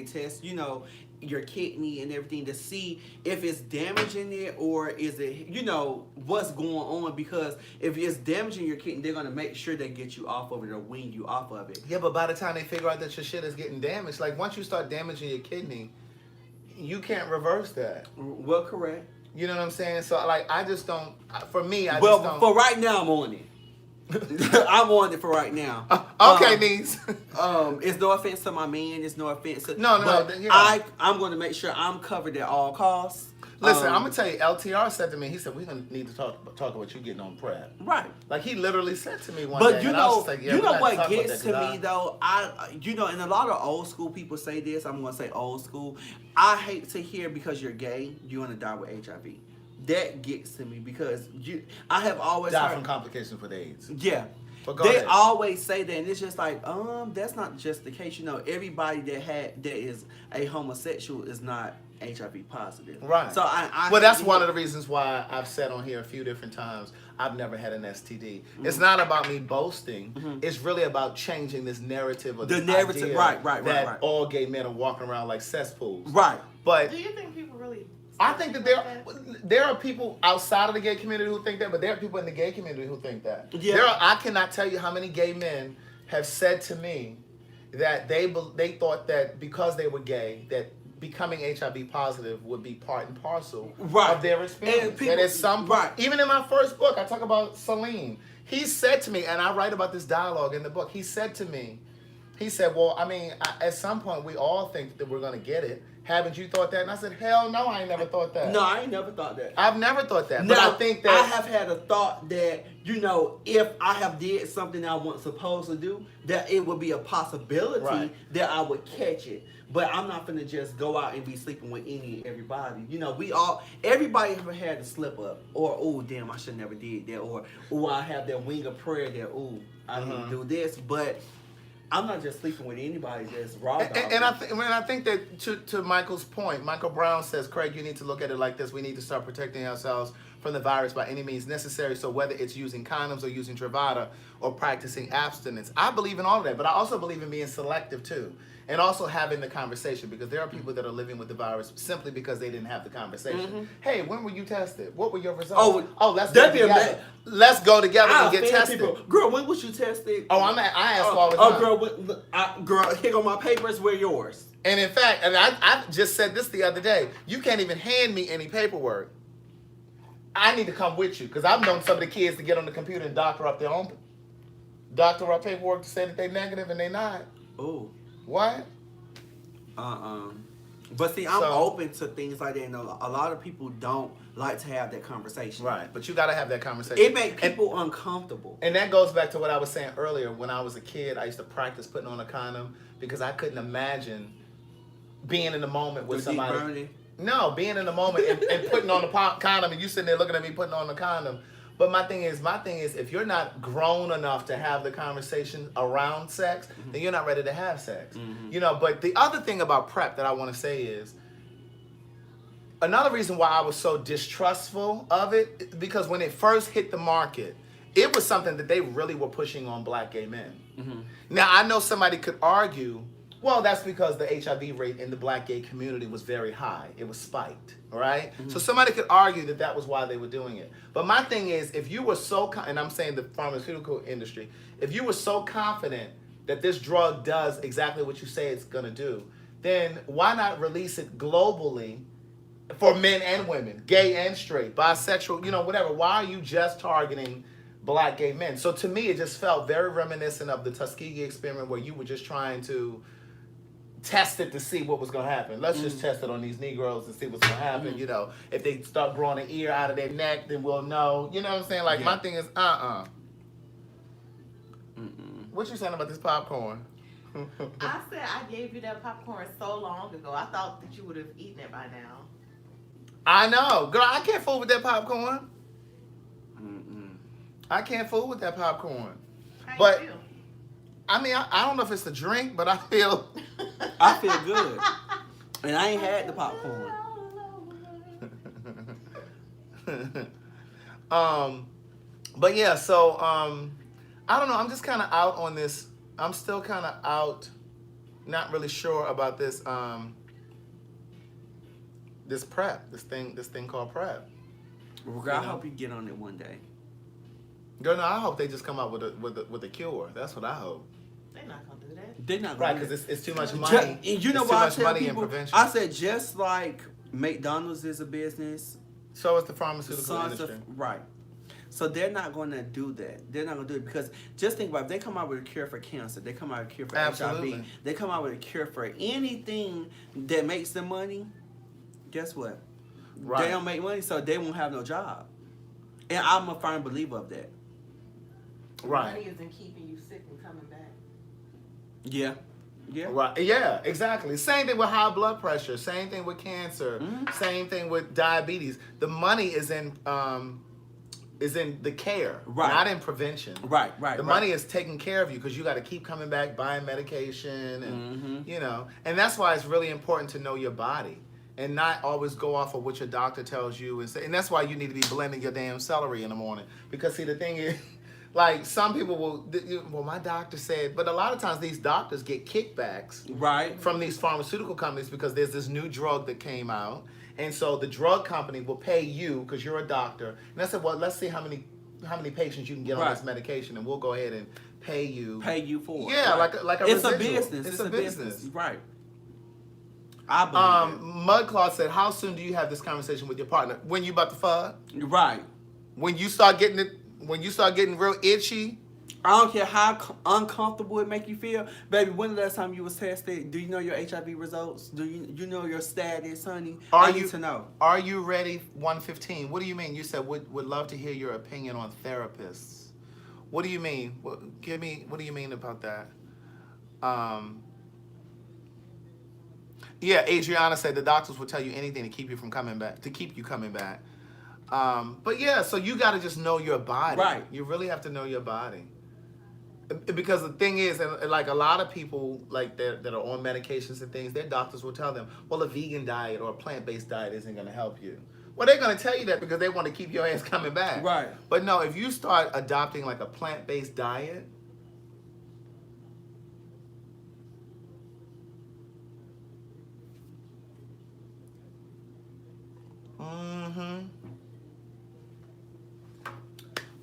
test, you know, your kidney and everything to see if it's damaging it or is it, you know, what's going on, because if it's damaging your kidney, they're going to make sure they get you off of it or wean you off of it. Yeah, but by the time they figure out that your shit is getting damaged, like once you start damaging your kidney, you can't reverse that. Well, correct. You know what I'm saying? So like, I just don't, for me, I well, just don't. for right now, I'm on it. I'm on it for right now. Okay, niece. It's no offense to my man. It's no offense to No. Yeah. I'm going to make sure I'm covered at all costs. Listen, I'm gonna tell you. LTR said to me, he said, "We're gonna need to talk about you getting on PrEP." Right. Like he literally said to me one but day. you and I was know, just like, yeah, you know we gotta what talk about gets that, to me though. You know, and a lot of old school people say this. I'm gonna say old school. I hate to hear because you're gay, you're gonna die with HIV. That gets to me because I have always die heard from complications with AIDS. Yeah. But go they ahead. always say that, and it's just like, that's not just the case. You know, everybody that is a homosexual is not HIV positive. Right. So well, that's one of the reasons why I've said on here a few different times, I've never had an STD. It's not about me boasting. It's really about changing this narrative of idea that all gay men are walking around like cesspools. Right. But do you think people really? I think that there are people outside of the gay community who think that, but there are people in the gay community who think that. Yeah. I cannot tell you how many gay men have said to me that they thought that because they were gay, that becoming HIV positive would be part and parcel of their experience. And at some point, even in my first book, I talk about Salim. He said to me, and I write about this dialogue in the book, he said to me, well, I mean, at some point we all think that we're going to get it. Haven't you thought that? And I said, hell no, I ain't never thought that. No, I ain't never thought that. I've never thought that. Now, but I think that I have had a thought that, you know, if I have did something I wasn't supposed to do, that it would be a possibility that I would catch it. But I'm not finna just go out and be sleeping with everybody. You know, everybody ever had a slip up. Or, oh, damn, I should never did that. Or, oh, I have that wing of prayer that, oh, I need to do this. But I'm not just sleeping with anybody that's raw. And I think that to Michael's point, Michael Brown says, Craig, you need to look at it like this. We need to start protecting ourselves from the virus by any means necessary. So whether it's using condoms or using Truvada or practicing abstinence, I believe in all of that. But I also believe in being selective too. And also having the conversation, because there are people that are living with the virus simply because they didn't have the conversation. Hey, when were you tested? What were your results? Let's go together. Let's go together and get tested. People. Girl, when was you tested? I ask all the time. Girl, here go my papers. Where yours? And in fact, and I just said this the other day, you can't even hand me any paperwork. I need to come with you because I've known some of the kids to get on the computer and doctor up paperwork to say that they negative and they not. Oh. What? But see, I'm open to things like that. And a lot of people don't like to have that conversation. Right, but you got to have that conversation. It makes people uncomfortable. And that goes back to what I was saying earlier. When I was a kid, I used to practice putting on a condom because I couldn't imagine being in the moment with somebody. No, being in the moment and putting on the condom and you sitting there looking at me putting on the condom. But my thing is, if you're not grown enough to have the conversation around sex, then you're not ready to have sex. You know, but the other thing about PrEP that I want to say is, another reason why I was so distrustful of it, because when it first hit the market, it was something that they really were pushing on black gay men. Now, I know somebody could argue, well, that's because the HIV rate in the black gay community was very high. It was spiked, right? So somebody could argue that that was why they were doing it. But my thing is, if you were so, and I'm saying the pharmaceutical industry, if you were so confident that this drug does exactly what you say it's going to do, then why not release it globally for men and women, gay and straight, bisexual, you know, whatever? Why are you just targeting black gay men? So to me, it just felt very reminiscent of the Tuskegee experiment where you were just trying to test it to see what was going to happen. Let's just test it on these Negroes and see what's going to happen. You know, if they start growing an ear out of their neck, then we'll know. You know what I'm saying? Like, my thing is, What you saying about this popcorn? I said I gave you that popcorn so long ago. I thought that you would have eaten it by now. I know. Girl, I can't fool with that popcorn. I can't fool with that popcorn. How you feel? I mean, I don't know if it's the drink, but I feel... I feel good. And I ain't had the popcorn. But yeah, so, I don't know. I'm just kind of out on this. I'm still kind of out, not really sure about this, this PrEP, this thing called PrEP. Well, I hope you get on it one day. Girl, no, I hope they just come out with a cure. That's what I hope. They're not gonna do that. They're not Right, gonna because it's too much money. You know it's too why I much tell money people? in prevention. I said just like McDonald's is a business. So is the pharmaceutical Sons industry. right. So they're not going to do that. They're not going to do it because just think about it. If they come out with a cure for cancer, they come out with a cure for HIV, they come out with a cure for anything that makes them money, guess what? Right. They don't make money, so they won't have no job. And I'm a firm believer of that. Right. Money isn't keeping you sick and coming back. Yeah. Yeah. Right. Yeah, exactly. Same thing with high blood pressure. Same thing with cancer. Same thing with diabetes. The money is in the care, not in prevention. Right. The money is taking care of you because you got to keep coming back, buying medication, and you know. And that's why it's really important to know your body and not always go off of what your doctor tells you. And that's why you need to be blending your damn celery in the morning. Because see, the thing is, like some people will, well, my doctor said, but a lot of times these doctors get kickbacks from these pharmaceutical companies because there's this new drug that came out. And so the drug company will pay you because you're a doctor. And I said, well, let's see how many patients you can get on this medication, and we'll go ahead and pay you. Pay you for it. Yeah, like a it's residual. a business. It's a business. Right. I believe it. Mudclaw said, how soon do you have this conversation with your partner? When you about to fuck? Right. When you start getting real itchy? I don't care how uncomfortable it make you feel. Baby, when the last time you was tested? Do you know your HIV results? Do you know your status, honey? I need to know. Are you ready? 115. What do you mean? You said would love to hear your opinion on therapists. What do you mean? What do you mean about that? Yeah, Adriana said the doctors will tell you anything to keep you from coming back, to keep you coming back. But yeah, so you got to just know your body. Right. You really have to know your body. Because the thing is, and like a lot of people like that are on medications and things, their doctors will tell them, well, a vegan diet or a plant-based diet isn't going to help you. Well, they're going to tell you that because they want to keep your ass coming back. Right. But no, if you start adopting like a plant-based diet,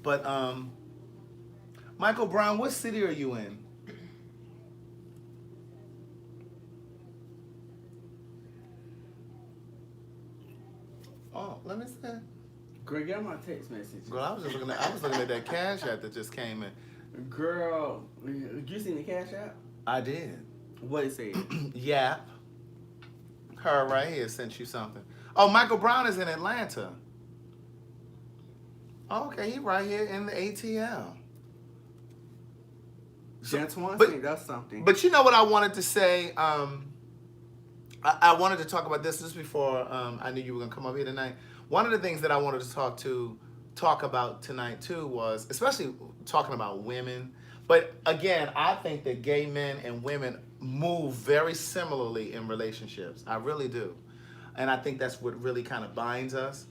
But Michael Brown, what city are you in? Oh, let me see. Girl, get my text message. Girl, I was looking at that cash app that just came in. Girl, you seen the cash app? I did. What it say? Yap. Her right here sent you something. Oh, Michael Brown is in Atlanta. Oh, okay, he right here in the ATL. That's one but- thing. That's something. But you know what I wanted to say? I wanted to talk about this just before I knew you were going to come up here tonight. One of the things that I wanted to talk about tonight too was, especially talking about women. But again, I think that gay men and women move very similarly in relationships. I really do. And I think that's what really kind of binds us.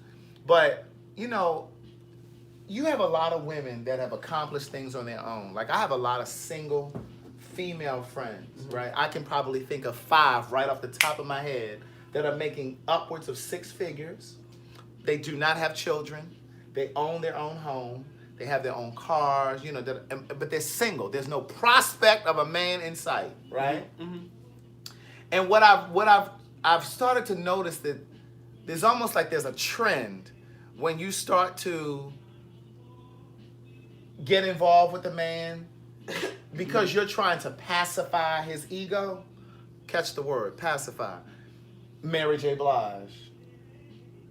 But, you know, you have a lot of women that have accomplished things on their own. Like I have a lot of single female friends, right? I can probably think of 5 right off the top of my head that are making upwards of 6 figures. They do not have children. They own their own home. They have their own cars, you know, but they're single. There's no prospect of a man in sight, right? Mm-hmm. And what I've started to notice that there's almost like there's a trend when you start to get involved with a man because you're trying to pacify his ego. Catch the word, pacify. Mary J. Blige.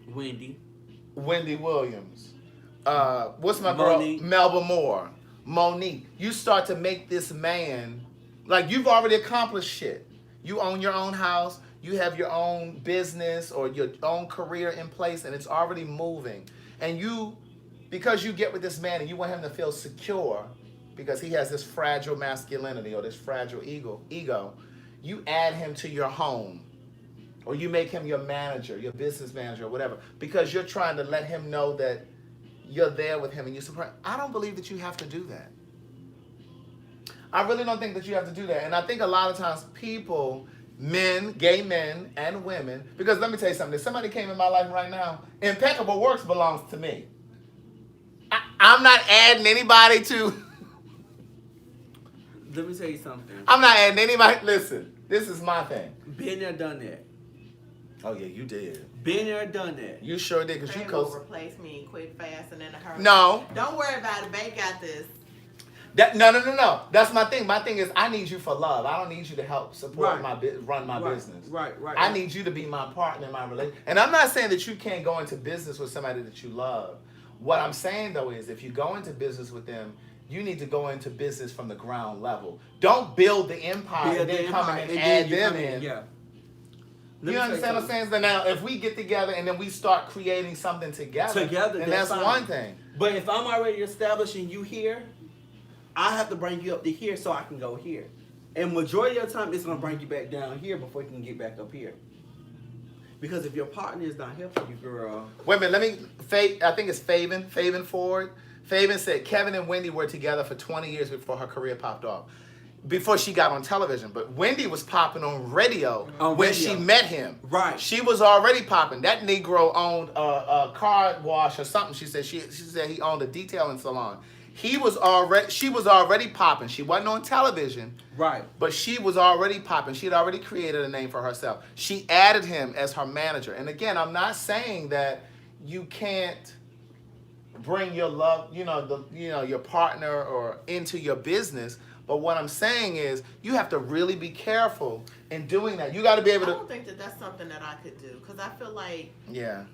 Wendy Williams. What's my Monique. girl? Melba Moore. Monique. You start to make this man, like you've already accomplished shit. You own your own house. You have your own business or your own career in place and it's already moving. And you, because you get with this man and you want him to feel secure because he has this fragile masculinity or this fragile ego, you add him to your home. Or you make him your manager, your business manager, or whatever, because you're trying to let him know that you're there with him and you support. I don't believe that you have to do that. I really don't think that you have to do that. And I think a lot of times people, men, gay men and women, because let me tell you something. If somebody came in my life right now, impeccable works belongs to me. I'm not adding anybody to. Let me tell you something. I'm not adding anybody. Listen, this is my thing. Been there, done that. Oh, yeah, you did. Been there, done that. You sure did, because you Craig will coast. replace me quick, fast, and in a hurry. No. Don't worry about it. Babe got this. No. That's my thing. My thing is I need you for love. I don't need you to help support Right. run my business. Right. I need you to be my partner in my relationship. And I'm not saying that you can't go into business with somebody that you love. What I'm saying, though, is if you go into business with them, you need to go into business from the ground level. Don't build the empire and then come in and add them in. Yeah. You understand what I'm saying? So now, if we get together and then we start creating something together, then that's fine. one thing. But if I'm already establishing you here, I have to bring you up to here so I can go here. And majority of the time, it's going to bring you back down here before you can get back up here. Because if your partner is not here for you, girl. Wait a minute, I think it's Faven Ford. Faven said Kevin and Wendy were together for 20 years before her career popped off. Before she got on television. But Wendy was popping on radio when she met him. Right. She was already popping. That Negro owned a car wash or something. She said he owned a detailing salon. She was already popping. She wasn't on television. Right. But she was already popping. She had already created a name for herself. She added him as her manager. And again, I'm not saying that you can't bring your love, your partner or into your business. But what I'm saying is you have to really be careful in doing that. You got to be able to. I don't think that that's something that I could do because I feel like Yeah.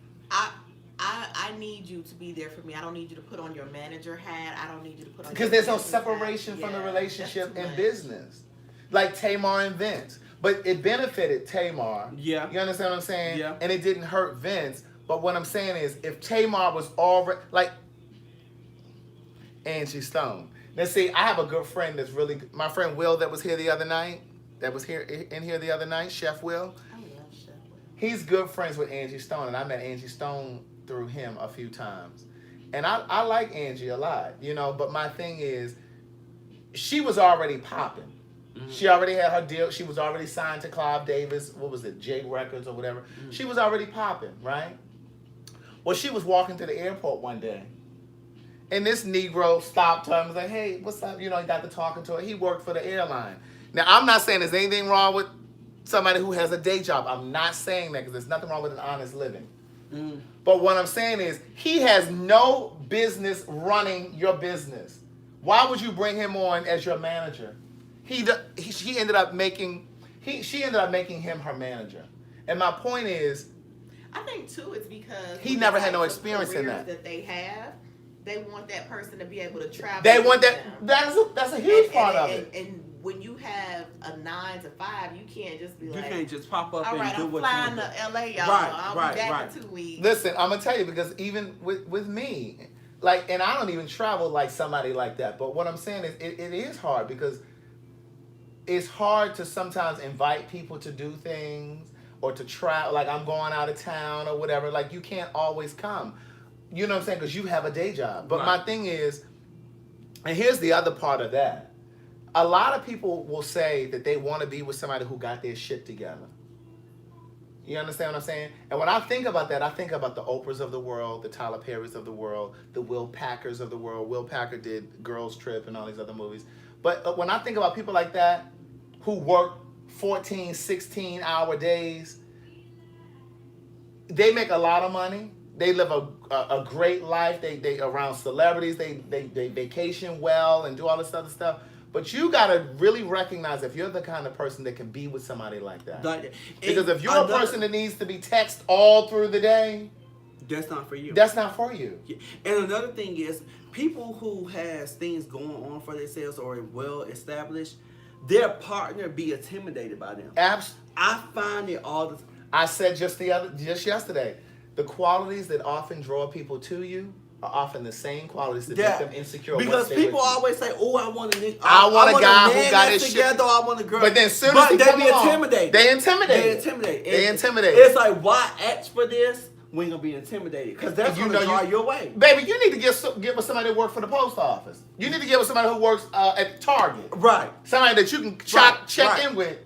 I need you to be there for me. I don't need you to put on your manager hat. I don't need you to put on. Because there's no separation from the relationship and business, like Tamar and Vince. But it benefited Tamar. Yeah. You understand what I'm saying? Yeah. And it didn't hurt Vince. But what I'm saying is, if Tamar was already like Angie Stone. Now, see, I have a good friend that's really my friend Will that was here the other night. Chef Will. I love Chef Will. He's good friends with Angie Stone, and I met Angie Stone through him a few times. And I like Angie a lot, but my thing is, she was already popping. Mm-hmm. She already had her deal. She was already signed to Clive Davis, what was it, J Records or whatever. Mm-hmm. She was already popping, right? Well, she was walking to the airport one day, and this Negro stopped her and was like, hey, what's up? He got to talking to her. He worked for the airline. Now, I'm not saying there's anything wrong with somebody who has a day job. I'm not saying that because there's nothing wrong with an honest living. But what I'm saying is, he has no business running your business. Why would you bring him on as your manager? She ended up making him her manager. And my point is, I think too, it's because he never had no experience in that. That they have, they want that person to be able to travel. They want with that. them. That's a huge part of it. And when you have a 9 to 5, you can't just be like, you can't just pop up all right, and do I'm what flying you to LA, y'all. I'll be back in 2 weeks. Listen, I'm gonna tell you, because even with me, like, and I don't even travel like somebody like that. But what I'm saying is, it is hard, because it's hard to sometimes invite people to do things or to travel. Like, I'm going out of town or whatever. Like, you can't always come. You know what I'm saying? Because you have a day job. But my thing is, and here's the other part of that. A lot of people will say that they want to be with somebody who got their shit together. You understand what I'm saying? And when I think about that, I think about the Oprahs of the world, the Tyler Perrys of the world, the Will Packers of the world. Will Packer did Girls Trip and all these other movies. But when I think about people like that who work 14, 16-hour days, they make a lot of money. They live a great life. They around celebrities. They vacation well and do all this other stuff. But you gotta really recognize if you're the kind of person that can be with somebody like that. Because if you're a person that needs to be texted all through the day, that's not for you. That's not for you. And another thing is, people who has things going on for themselves or well established, their partner be intimidated by them. I find it all the time. I said just yesterday, the qualities that often draw people to you are often the same qualities that make them insecure. Because people always say, "Oh, I want a guy who got his shit together. I want a girl." But then soon as they be intimidated. They intimidate. It's like, why ask for this when you're gonna be intimidated? Because that's gonna draw your way. Baby, you need to get with somebody that works for the post office. You need to get with somebody who works at Target. Right. Somebody that you can check in with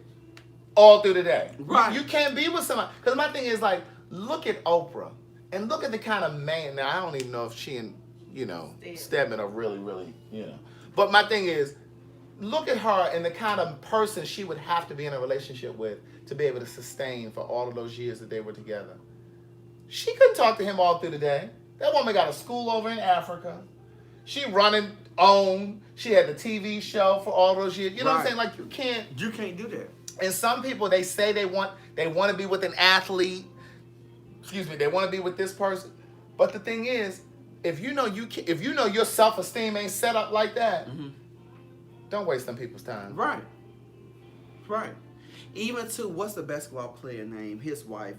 all through the day. Right. You can't be with somebody. Because my thing is, like, look at Oprah. And look at the kind of man. Now, I don't even know if she and, Stedman are really, really, But my thing is, look at her and the kind of person she would have to be in a relationship with to be able to sustain for all of those years that they were together. She couldn't talk to him all through the day. That woman got a school over in Africa. She running OWN. She had the TV show for all those years. You know what I'm saying? Like, you can't do that. And some people, they say they want to be with an athlete. They want to be with this person. But the thing is, if you know your self-esteem ain't set up like that, don't waste them people's time. Right. Even to, what's the basketball player name? His wife,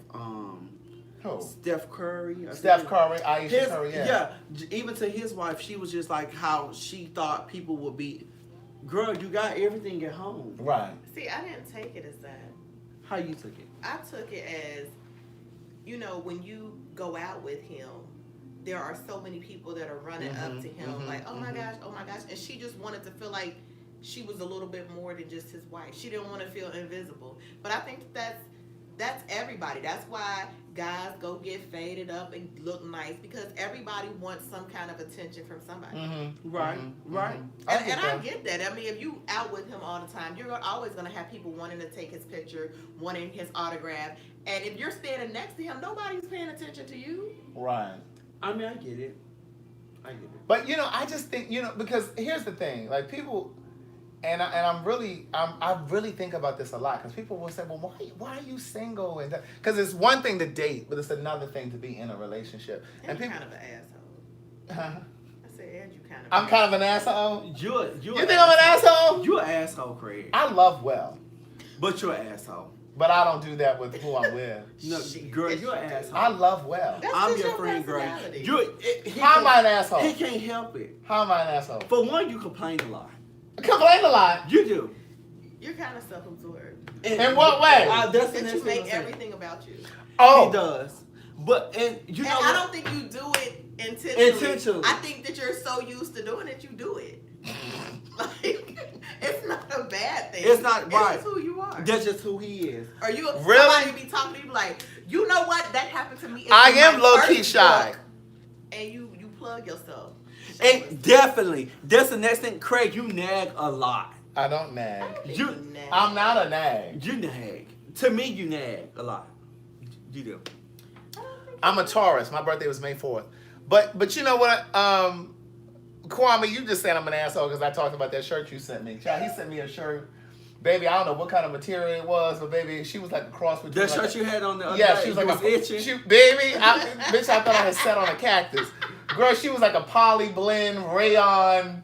Who? Steph Curry. Aisha Curry, yeah. Even to his wife, she was just like how she thought people would be. Girl, you got everything at home. Right. See, I didn't take it as that. How you took it? I took it as, when you go out with him, there are so many people that are running up to him like, oh my gosh. And she just wanted to feel like she was a little bit more than just his wife. She didn't want to feel invisible. But I think that's everybody. That's why guys go get faded up and look nice, because everybody wants some kind of attention from somebody. Right. And I get that. I mean, if you out with him all the time, you're always going to have people wanting to take his picture, wanting his autograph. And if you're standing next to him, nobody's paying attention to you. Right. I mean, I get it. But, I just think, because here's the thing. Like, people... And I really think about this a lot, because people will say, well, why are you single? And because it's one thing to date, but it's another thing to be in a relationship. And people kind of an asshole. Huh? I said, you kind of. I'm kind of an asshole. You think I'm an asshole? You're an asshole, Craig. I love well, but you're an asshole. But I don't do that with who I'm with. No, girl, you're an asshole. I love well. I'm your friend, girl. How am I an asshole? He can't help it. How am I an asshole? For one, you complain a lot. Complain a lot. You do. You're kind of self-absorbed. In what way? That you make everything about you. Oh, he does. But I don't think you do it intentionally. I think that you're so used to doing it, you do it. Like, it's not a bad thing. It's not right. It's just who you are. That's just who he is. Or you really? Somebody be talking to you like, you know what? That happened to me. I am low-key shy. And you plug yourself. And definitely, that's the next thing. Craig, you nag a lot. I don't nag. I'm not a nag. You nag. To me, you nag a lot. You do. I don't think I'm a Taurus. My birthday was May 4th. But you know what? Kwame, you just said I'm an asshole because I talked about that shirt you sent me. Child, he sent me a shirt. Baby, I don't know what kind of material it was, but baby, she was like a cross between. That shirt you had on the other yeah, day, she was like itching. Baby, bitch, I thought I had sat on a cactus. Girl, she was like a poly blend rayon.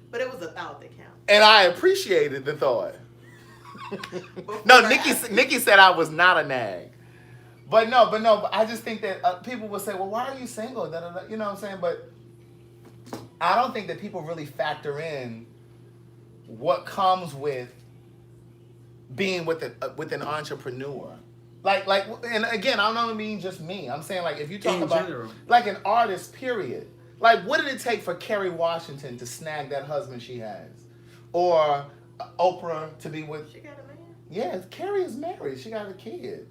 But it was a thought that counts. And I appreciated the thought. No, Nikki said I was not a nag. But I just think that people will say, well, why are you single? Da, da, da. You know what I'm saying? But I don't think that people really factor in what comes with being with an entrepreneur. Like, and again, I don't mean just me. I'm saying, like, if you talk about general, like an artist, period. Like, what did it take for Kerry Washington to snag that husband she has, or Oprah to be with? She got a man. Yeah, Kerry is married. She got a kid.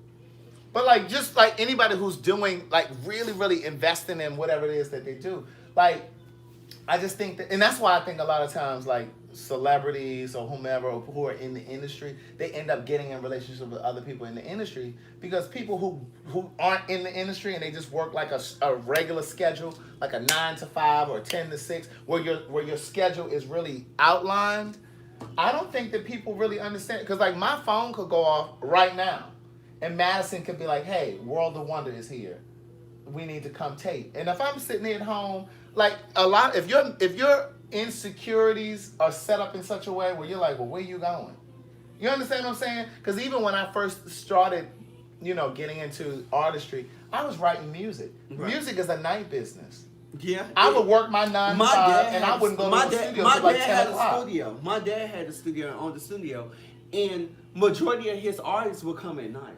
But like, just like anybody who's doing, like, really, really investing in whatever it is that they do, like, I just think that, and that's why I think a lot of times, like, celebrities or whomever who are in the industry, they end up getting in relationships with other people in the industry, because people who aren't in the industry and they just work like a regular schedule, like a 9 to 5 or 10 to 6, where your schedule is really outlined. I don't think that people really understand, because like my phone could go off right now and Madison could be like, hey, World of Wonder is here, we need to come tape. And if I'm sitting at home, like, a lot, if your insecurities are set up in such a way where you're like, well, where you going? You understand what I'm saying? Because even when I first started, getting into artistry, I was writing music. Right. Music is a night business. Yeah. I would work my 9 to 5 and I wouldn't go to the studio until like 10 o'clock. My dad had a studio, and majority of his artists would come at night.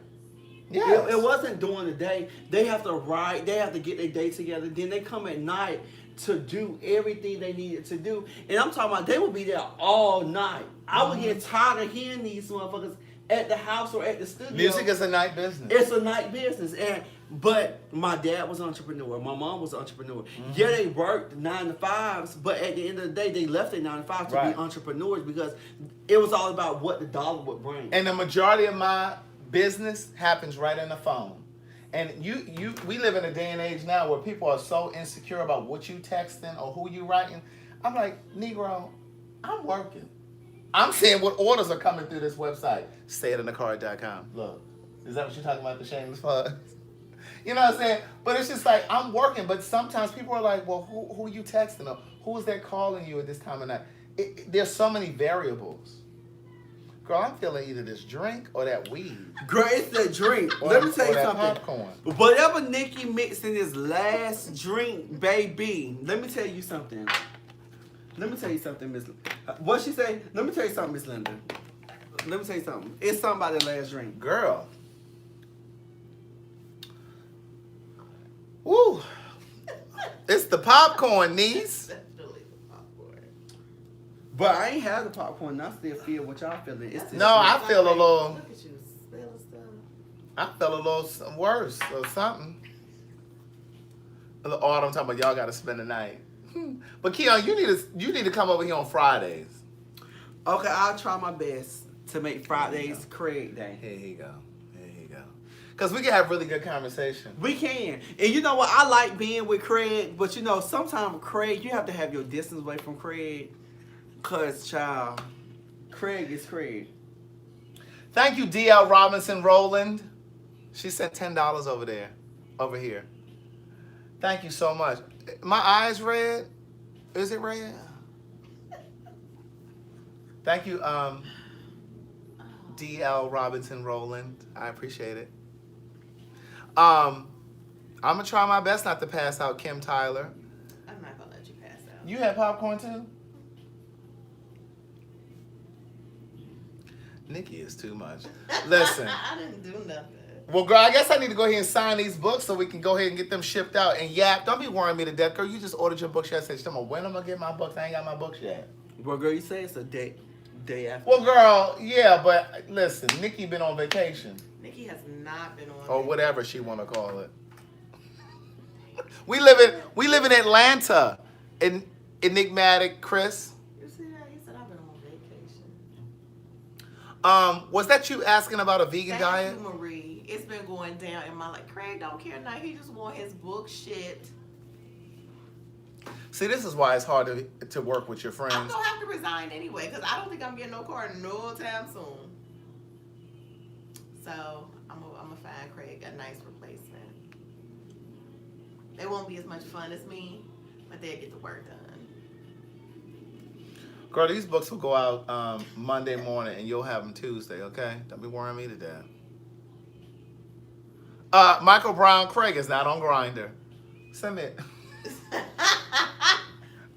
Yeah. It wasn't during the day. They have to write. They have to get their day together. Then they come at night to do everything they needed to do. And I'm talking about they would be there all night. I would get tired of hearing these motherfuckers at the house or at the studio. Music is a night business. It's a night business. But my dad was an entrepreneur. My mom was an entrepreneur. Mm-hmm. Yeah, they worked 9 to 5s, but at the end of the day, they left their 9 to 5 to be entrepreneurs, because it was all about what the dollar would bring. And the majority of my business happens right on the phone. And we live in a day and age now where people are so insecure about what you texting or who you writing. I'm like, Negro, I'm working. I'm seeing what orders are coming through this website. SayItInTheCar.com. Look, is that what you're talking about, the shameless plug? You know what I'm saying? But it's just like, I'm working. But sometimes people are like, well, who are you texting? Or who is that calling you at this time of night? There's so many variables. Girl, I'm feeling either this drink or that weed. Girl, it's that drink. Let me tell you something. Popcorn. Whatever Nikki mixed in his last drink, baby, let me tell you something. Miss. What she say? Let me tell you something, Miss Linda. Let me tell you something. It's somebody's last drink. Girl. Woo. It's the popcorn, niece. But I ain't had the popcorn. I still feel what y'all feeling. I feel a little. Look at you, spilling stuff. I felt a little worse or something. Oh, I'm talking about y'all got to spend the night. But Keon, you need to come over here on Fridays. Okay, I'll try my best to make Fridays Craig Day. Here you go. Because we can have really good conversation. We can. And you know what? I like being with Craig, but sometimes Craig, you have to have your distance away from Craig. Because, child, Craig is Craig. Thank you, D.L. Robinson Rowland. She sent $10 over here. Thank you so much. My eyes red? Is it red? Thank you, D.L. Robinson Rowland. I appreciate it. I'm going to try my best not to pass out, Kim Tyler. I'm not going to let you pass out. You had popcorn too? Nikki is too much. Listen. I didn't do nothing. Well, girl, I guess I need to go ahead and sign these books so we can go ahead and get them shipped out. And Yap, don't be worrying me to death, girl. You just ordered your books yesterday. When am I going to get my books? I ain't got my books yet. Well, girl, you say it's a day after. Well, girl, yeah, but listen, Nikki been on vacation. Nikki has not been on or whatever she want to call it. We live in Atlanta. Enigmatic Chris. You see that? He said I've been on vacation. Was that you asking about a vegan diet? Thank you, Marie. lately. It's been going down in my life. Craig don't care now. He just want his book shit. See, this is why it's hard to work with your friends. I'm gonna have to resign anyway because I don't think I'm getting no car no time soon. So I'm gonna find Craig a nice replacement. They won't be as much fun as me, but they'll get the work done. Girl, these books will go out Monday morning, and you'll have them Tuesday, okay? Don't be worrying me to death. Michael Brown, Craig is not on Grindr. Submit.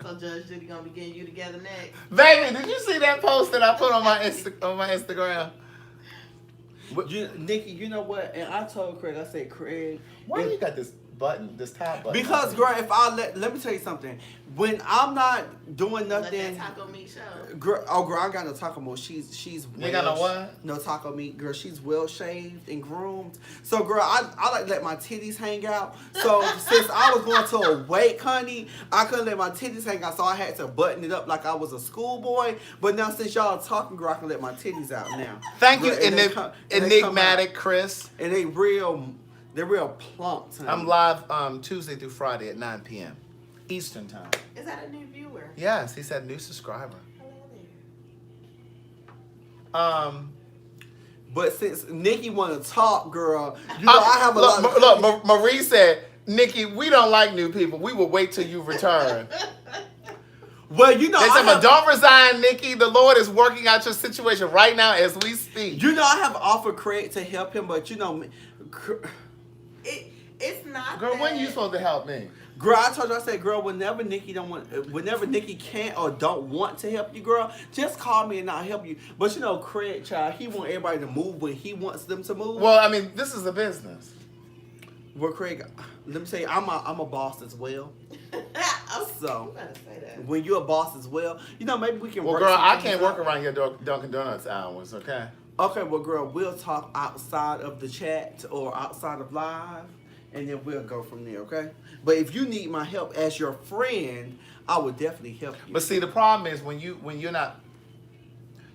So Judge Judy gonna be getting you together next. Baby, did you see that post that I put on my Instagram? Nikki, you know what? And I told Craig, I said, Craig, Why you got this button, this top button? because girl, if I let me tell you something. When I'm not doing Let nothing, that taco meat show. girl, I got no taco meat. She's You got no what? No taco meat, girl. She's well shaved and groomed. So, girl, I like to let my titties hang out. So, since I was going to a wake, honey, I couldn't let my titties hang out. So I had to button it up like I was a schoolboy. But now, since y'all are talking, girl, I can let my titties out now. Thank you, Girl, and they come- and they come enigmatic out. Chris. And they're real plump. Honey. I'm live Tuesday through Friday at 9 p.m. Eastern time. Is that a new viewer? Yes, he said new subscriber. Hello there. But since Nikki want to talk, girl, you know I have a lot of... Look, Marie said, Nikki, we don't like new people. We will wait till you return. Well, you know, They said, but don't resign, Nikki. The Lord is working out your situation right now as we speak. You know, I have offered Craig to help him, but you know, It's not. Girl, when that- you supposed to help me? girl, I told you, I said, girl, whenever Nikki can't or don't want to help you, girl, just call me and I'll help you. But you know, Craig, child, he want everybody to move when he wants them to move. Well, I mean, this is a business. Well, Craig, let me say, I'm a boss as well. So, You better say that. when you're a boss as well, you know, maybe we can Well, work girl, some I things can't work out. around your Dunkin' Donuts hours, okay? Okay, well, girl, we'll talk outside of the chat or outside of live, and then we'll go from there, okay? But if you need my help as your friend, I would definitely help you. But see, the problem is when you're not,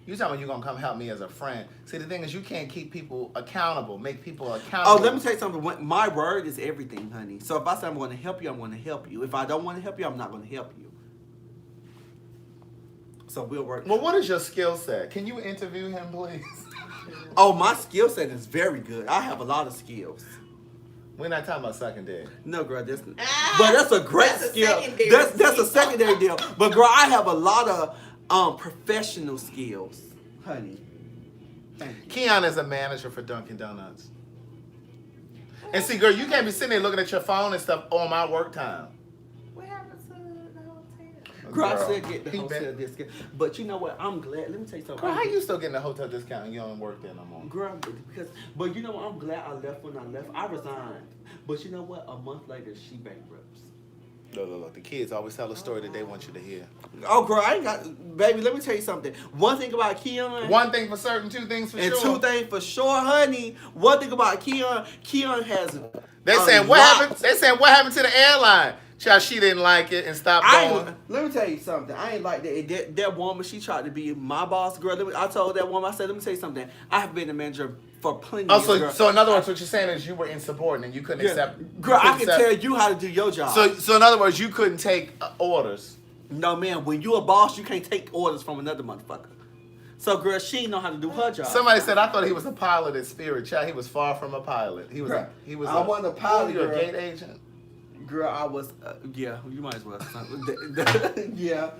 you tell me you're gonna come help me as a friend. See, the thing is, you can't keep people accountable, make people accountable. Oh, let me tell you something. My word is everything, honey. So if I say I'm going to help you, I'm going to help you. If I don't want to help you, I'm not going to help you. So we'll work. Well, what is your skill set? Can you interview him, please? Oh, my skill set is very good. I have a lot of skills. We're not talking about sucking dick. No, girl, but that's a great That's a skill. secondary That's a skill. secondary deal. But girl, I have a lot of professional skills, honey. Thank you. Keon is a manager for Dunkin' Donuts. And see, girl, you can't be sitting there looking at your phone and stuff on my work time. What happened to the hotel? Girl, I said get the he hotel been- discount. But you know what? I'm glad. Let me tell you something. Girl, how you still getting a hotel discount and you don't work there no more? Girl, but you know what? I'm glad I left when I left. I resigned. But you know what? A month later, she bankrupts. Look. The kids always tell a story that they want you to hear. Oh, girl, I ain't got... Baby, let me tell you something. One thing about Keon... One thing for certain, two things for and sure. two things for sure, honey. One thing about Keon has... They saying what happened? They saying what happened to the airline? Child, she didn't like it and stopped going. Let me tell you something. I ain't like that. That woman, she tried to be my boss, girl. I told that woman, I said, let me tell you something. I have been a manager for plenty of years, girl. So in other words, what you're saying is you were insubordinate. You couldn't accept. Girl, I can tell you how to do your job. So in other words, you couldn't take orders. No, man. When you a boss, you can't take orders from another motherfucker. So, girl, she ain't know how to do her job. Somebody said I thought he was a pilot at Spirit. Child, he was far from a pilot. He was. Girl, He was. I wasn't a pilot, You were girl. a gate agent. Girl, I was, yeah, you might as well. Yeah.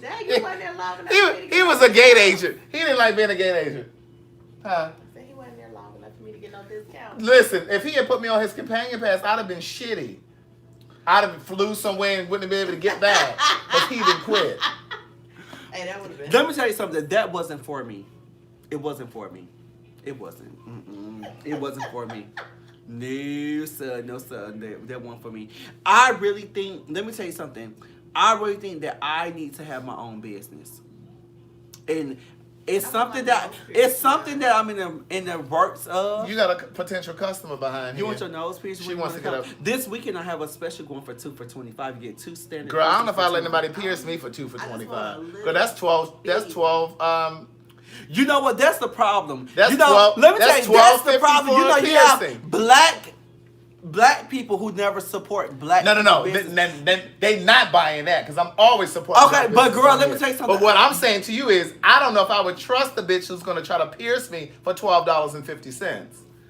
Dad, you wasn't there long enough for me to He get was no a gate discount. agent. He didn't like being a gate agent. Huh? I said he wasn't there long enough for me to get no discount. Listen, if he had put me on his companion pass, I'd have been shitty. I'd have flew somewhere and wouldn't have been able to get back. But he didn't quit. Hey, that would have been. Let me tell you something. That wasn't for me. It wasn't for me. It wasn't. It wasn't for me. No, sir. No, sir. That wasn't for me. I really think, let me tell you something. I really think that I need to have my own business. And it's something that I'm in the works of. You got a potential customer behind You here. want your nose pierced? She wants to get up. This weekend I have a special going for 2 for $25. You get 2 standard. Girl, I don't know if I piercings let for anybody pierce me for 2 for I just want a $25. little Girl, that's 12. That's bitty. 12. You know what? That's the problem. That's you know, 12 let me that's tell you, that's the $12.50 problem. for You know, a you have piercing. black people who never support black. No. business. They not buying that because I'm always supporting. Okay, black but business girl, on let me here. tell you something. But what I'm saying to you is, I don't know if I would trust the bitch who's gonna try to pierce me for $12.50.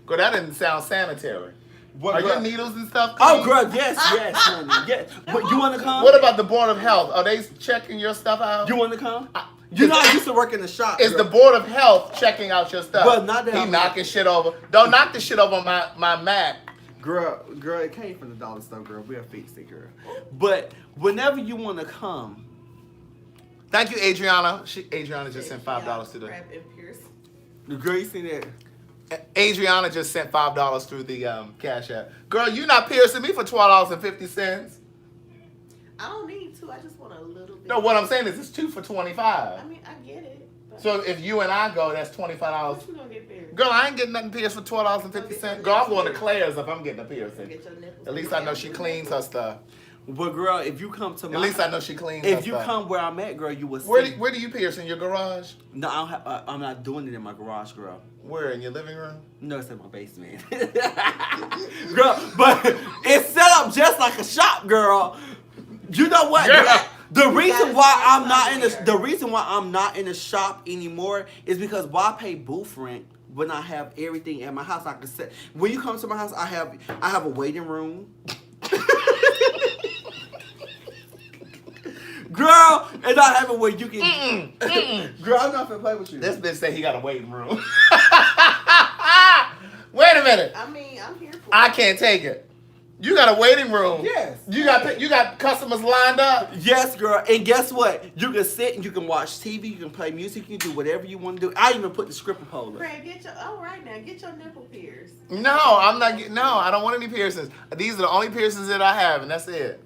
Girl, that didn't sound sanitary. What, Are girl? your needles and stuff Oh, clean? girl, yes, honey, yes. But you want to come? What about the Board of Health? Are they checking your stuff out? You want to come? You know, I used to work in the shop. Is girl. the Board of Health checking out your stuff? Well, not that he I'm knocking shit over. Don't knock the shit over my Mac. Girl, it came from the dollar store, girl. We'll fix it, girl. But whenever you want to come. Thank you, Adriana. Adriana just sent $5 to the. Crab and Pierce. Girl, you see that? Adriana just sent $5 through the Cash App. Girl, you not piercing me for $12.50. I don't need to. I just want a little bit. No, what I'm saying is it's 2 for $25. I mean, I get it. But So if you and I go, that's $25. what you gonna get pierced? Girl, I ain't getting nothing pierced for $12.50. Girl, I'm going to Claire's if I'm getting a piercing. Get your nipples. At least I know she cleans her stuff. But girl, if you come to my, At least I know she cleans her if you stuff. come where I'm at, girl, you will see. Where do you pierce? In your garage? No, I'm not doing it in my garage, girl. Where? In your living room? No, it's in my basement. Girl, but it's set up just like a shop, girl. You know what? Girl. The reason why I'm not in somewhere. the reason why I'm not in the shop anymore is because why pay booth rent when I have everything at my house? I can set. When you come to my house, I have a waiting room. Girl, and I have it where you can. Girl, I'm not gonna play with you. This bitch said he got a waiting room. Wait a minute. I mean, I'm here for I it. can't take it. You got a waiting room. Yes. You got customers lined up. Yes, girl. And guess what? You can sit and you can watch TV, you can play music, you can do whatever you want to do. I even put the script polar. Craig, get your nipple pierced. No, I'm not getting. No, I don't want any piercings. These are the only piercings that I have, and that's it.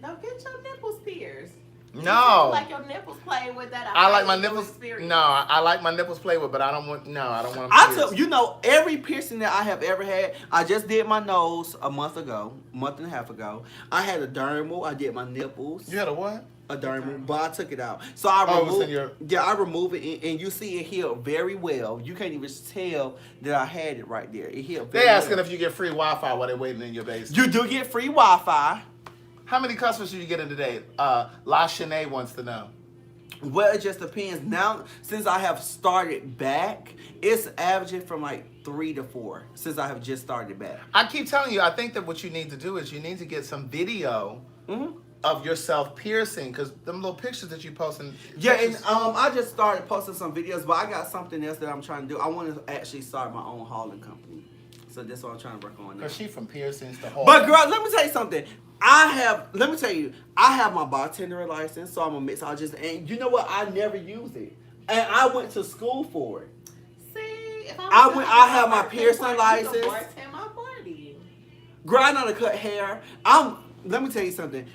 No, get your nipples pierced. You No. like your nipples playing with that. I like my highly nipples. experience. No, I like my nipples played with, but I don't want. No, I don't want them I pierced. tell you know every piercing that I have ever had. I just did my nose a month and a half ago. I had a dermal. I did my nipples. You had a what? A dermal, but I took it out. So I Oh, it was removed. in your- Yeah, I removed it, and you see it healed very well. You can't even tell that I had it right there. It healed. Very They asking well. if you get free Wi-Fi while they're waiting in your basement. You do get free Wi-Fi. How many customers did you get in today? La Shanae wants to know. Well, it just depends. Now, since I have started back, it's averaging from like 3 to 4 since I have just started back. I keep telling you, I think that what you need to do is you need to get some video of yourself piercing, because them little pictures that you posting. Yeah, and I just started posting some videos, but I got something else that I'm trying to do. I want to actually start my own hauling company. So that's what I'm trying to work on now. Because she from piercings to whole. But girl, let me tell you something. I have my bartender license, so I'm a mixologist, and you know what? I never use it. And I went to school for it. See, if I have my piercing license. My party. Girl, I know how to cut hair. Let me tell you something.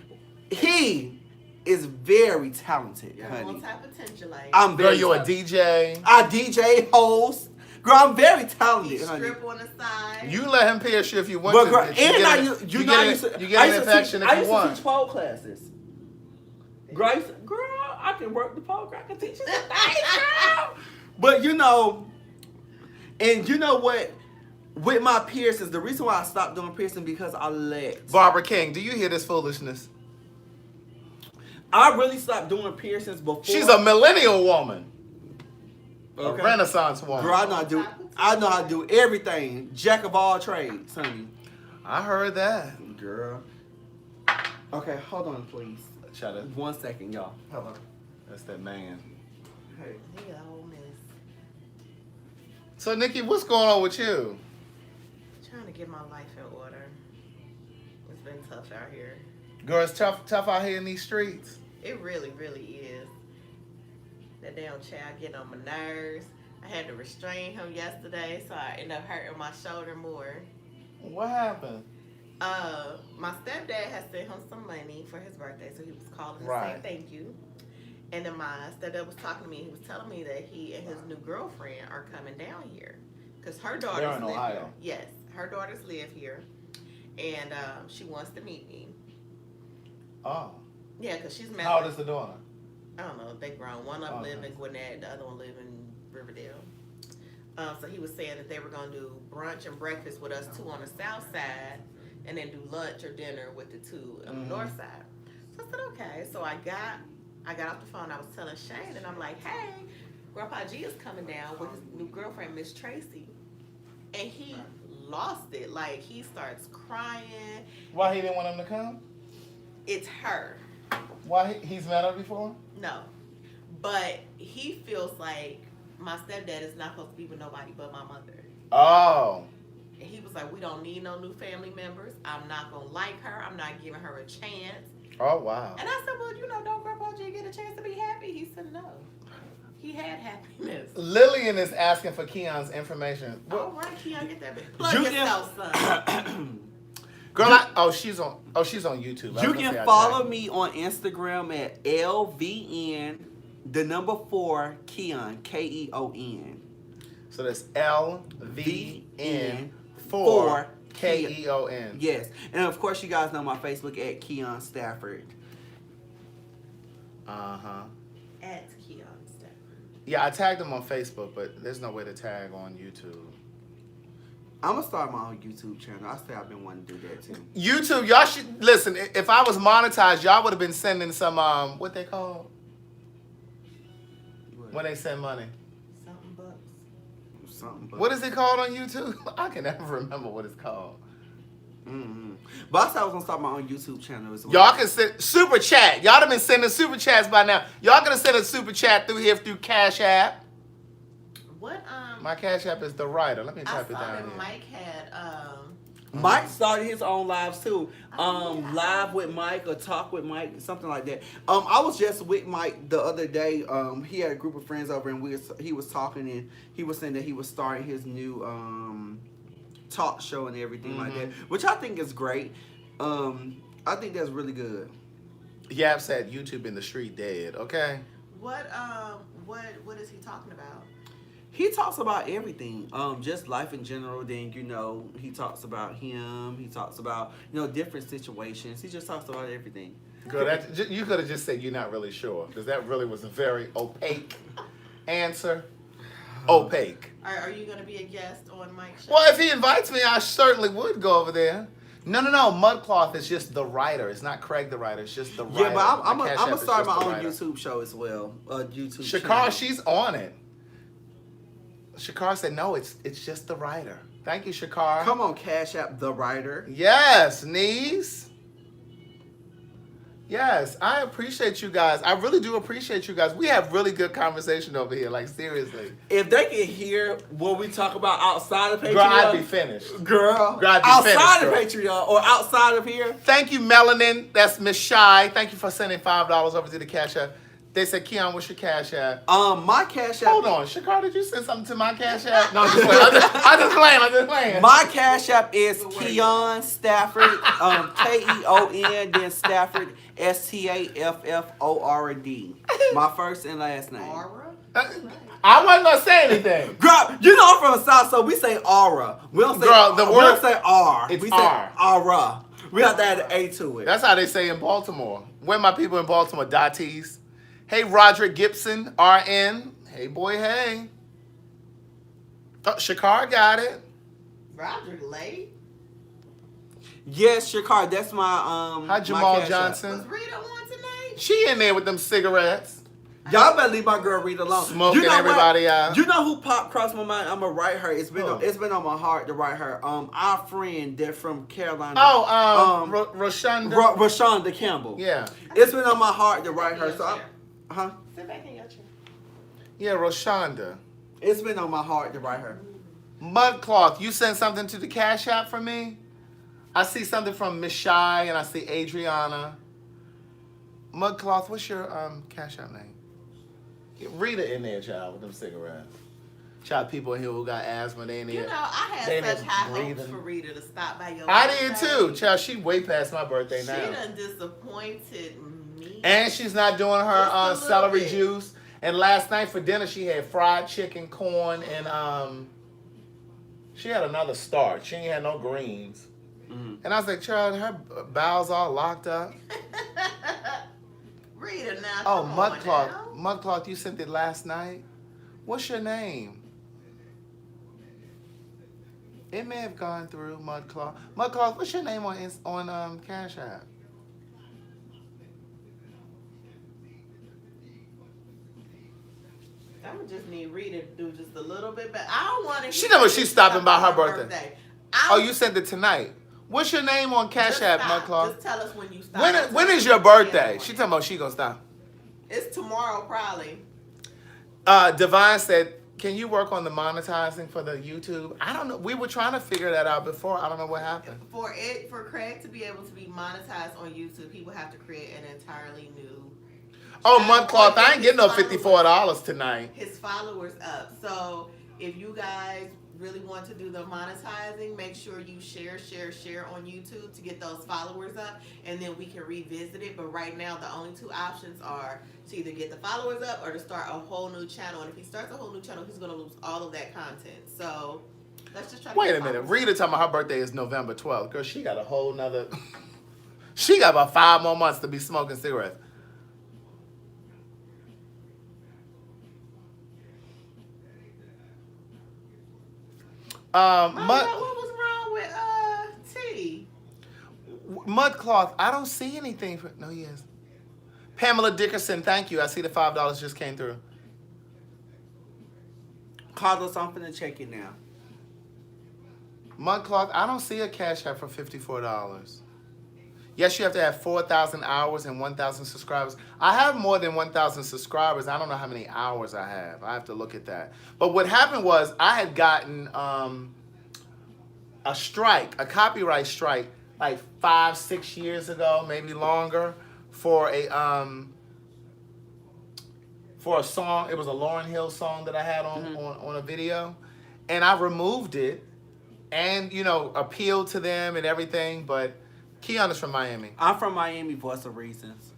He is very talented, honey. Multi-potentialite. I'm Girl, very you a talented. DJ. I DJ, host. Girl, I'm very talented, honey. Strip on the side. You let him pierce you if you want But to. girl, bitch. and I you you get an infection I if used you to want. teach pole classes. Girl, I can work the pole. I can teach you some things, girl. But and you know what? With my piercings, the reason why I stopped doing piercing because I let. Barbara King, do you hear this foolishness? I really stopped doing piercings before. She's a millennial woman. Okay. A Renaissance woman. Girl, I know how to do everything. Jack of all trades, honey. I heard that. Girl. Okay, hold on, please. Shut up. 1 second, y'all. Hello. That's that man. Hey. He a whole mess. So, Nikki, what's going on with you? Trying to get my life in order. It's been tough out here. Girl, it's tough out here in these streets. It really, really is. That damn child getting on my nerves. I had to restrain him yesterday, so I ended up hurting my shoulder more. What happened? My stepdad had sent him some money for his birthday, so he was calling to Right. say thank you. And then my stepdad was talking to me. He was telling me that he and his new girlfriend are coming down here because her daughters They're in live Ohio. here. Yes, her daughters live here, and she wants to meet me. Oh. Yeah, because she's married. How old is the daughter? I don't know. They grown. One of them Oh, live nice. in Gwinnett. The other one live in Riverdale. So he was saying that they were gonna do brunch and breakfast with us two on the south side, and then do lunch or dinner with the two on the north side. So I said, okay. So I got off the phone. I was telling Shane, and I'm like, hey, Grandpa G is coming down with his new girlfriend, Miss Tracy, and he lost it. Like, he starts crying. Why he didn't want him to come? It's her. Why he's met her before? No, but he feels like my stepdad is not supposed to be with nobody but my mother. Oh. And he was like, we don't need no new family members. I'm not gonna like her. I'm not giving her a chance. Oh, wow. And I said, well, don't Grandpa G get a chance to be happy? He said no. He had happiness. Lillian is asking for Keon's information. All right, Keon, get that bit. Plug yourself, son. Girl, she's on YouTube. You can follow me on Instagram at LVN, the number 4, Keon, Keon. So that's LVN 4 Keon. Yes. And of course, you guys know my Facebook at Keon Stafford. Uh-huh. At Keon Stafford. Yeah, I tagged him on Facebook, but there's no way to tag on YouTube. I'm gonna start my own YouTube channel. I say I've been wanting to do that too. YouTube, y'all should listen. If I was monetized, y'all would have been sending some what they call when they send money. Something bucks. What is it called on YouTube? I can never remember what it's called. But I said I was gonna start my own YouTube channel as well. Y'all can send super chat. Y'all have been sending super chats by now. Y'all gonna send a super chat through here through Cash App. What My Cash App is TheWriter. Let me type it I saw down that here. Mike had Mike started his own lives too. Live with Mike or talk with Mike, something like that. I was just with Mike the other day. He had a group of friends over, and he was talking, and he was saying that he was starting his new talk show and everything like that, which I think is great. I think that's really good. Yap said YouTube in the street dead. Okay. what is he talking about? He talks about everything, just life in general. Then, he talks about him. He talks about, different situations. He just talks about everything. Girl, you could have just said you're not really sure, because that really was a very opaque answer. Opaque. Are you going to be a guest on Mike's show? Well, if he invites me, I certainly would go over there. No. Mudcloth is just the writer. It's not Craig the writer. It's just the writer. Yeah, but I'm Cash going App to is start just my the own writer. YouTube show as well. YouTube Shakar, channel. she's on it. Shakar said, no, it's just the writer. Thank you, Shakar. Come on, Cash App, TheWriter. Yes, niece. Yes, I appreciate you guys. I really do appreciate you guys. We have really good conversation over here, like seriously. If they can hear what we talk about outside of Patreon. Girl, I'd be finished. Girl, I'd be outside finished, of Patreon or outside of here. Thank you, Melanin. That's Miss Shy. Thank you for sending $5 over to the Cash App. They said, Keon, what's your Cash App? My Cash App. Hold on, Shakar, did you send something to my Cash App? No, I'm just playing. My Cash App is Keon Stafford, Keon, then Stafford, Stafford. My first and last name. Aura? I wasn't gonna say anything. Girl, I'm from the South, so we say aura. We don't say the we word don't say R. It's we say R. aura. We have to add an A to it. That's how they say in Baltimore. Where my people in Baltimore, Dotties. Hey, Roderick Gibson, RN. Hey, boy, hey. Oh, Shakar got it. Roderick late? Yes, Shakar, that's my Hi, my Jamal Cash App. Johnson. Was Rita on tonight? She in there with them cigarettes. Y'all better leave my girl Rita alone. Smoking everybody out. You know who popped across my mind? I'm gonna write her. It's been Who? it's been on my heart to write her. Our friend that from Carolina. Roshonda. Rashonda Campbell. Yeah. It's been on my heart to write her. So Sit back in your chair. Yeah, Roshonda. it's been on my heart to write her. Mudcloth, you sent something to the Cash App for me? I see something from Miss Shy and I see Adriana. Mudcloth, what's your Cash App name? Get Rita in there, child, with them cigarettes. Child, people in here who got asthma, they in there. I they had such high breathing. hopes for Rita to stop by your I birthday. did too. Child, she way past my birthday She now. done disappointed me. And she's not doing her Just a little celery bit. juice. And last night for dinner, she had fried chicken, corn, and she had another starch. She ain't had no greens. And I was like, child, her bowels all locked up. Rita, now. Oh, come on Mudcloth. now. Mudcloth, you sent it last night? What's your name? It may have gone through Mudcloth. Mudcloth, what's your name on Cash App? I would just need Rita to do just a little bit, but I don't want to. She know she's stopping by her birthday. Oh, I, you sent it tonight. What's your name on Cash App, Mudcloth? Just tell us when you stop. When is your birthday? She talking about she gonna stop. It's tomorrow, probably. Divine said, "Can you work on the monetizing for the YouTube?" I don't know. We were trying to figure that out before. I don't know what happened. For Craig to be able to be monetized on YouTube, he would have to create an entirely new. Oh, Mudcloth, I ain't getting no $54 tonight. His followers up. So if you guys really want to do the monetizing, make sure you share on YouTube to get those followers up, and then we can revisit it. But right now, the only two options are to either get the followers up or to start a whole new channel. And if he starts a whole new channel, he's going to lose all of that content. So let's just try to Wait a minute. Rita talking about her birthday is November 12th. Girl, she got a whole nother... She got about 5 more months to be smoking cigarettes. What was wrong with T? Mudcloth, I don't see anything. No, he is. Pamela Dickerson, thank you. I see the $5 just came through. Carlos, I'm finna check it now. Mudcloth, I don't see a Cash App for $54. Yes, you have to have 4,000 hours and 1,000 subscribers. I have more than 1,000 subscribers. I don't know how many hours I have. I have to look at that. But what happened was I had gotten a strike, a copyright strike, like 5-6 years ago, maybe longer, for a song. It was a Lauryn Hill song that I had on a video, and I removed it, and appealed to them and everything, but. Keon is from Miami. I'm from Miami, voice of reasons.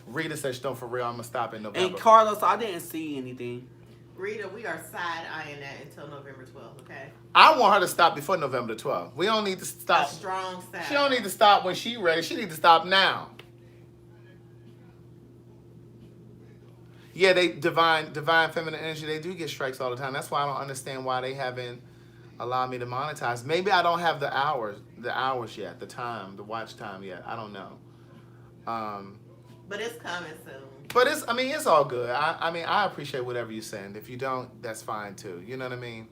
Rita says, "Don't for real. I'm gonna stop in November." And Carlos, I didn't see anything. Rita, we are side-eyeing that until November 12th, okay? I want her to stop before November 12th. We don't need to stop. A strong side. She don't need to stop when she's ready. She needs to stop now. Yeah, they divine feminine energy. They do get strikes all the time. That's why I don't understand why they haven't allowed me to monetize. Maybe I don't have the hours yet, the time, the watch time yet. I don't know. But it's coming soon. But it's all good. I appreciate whatever you send. If you don't, that's fine too. You know what I mean?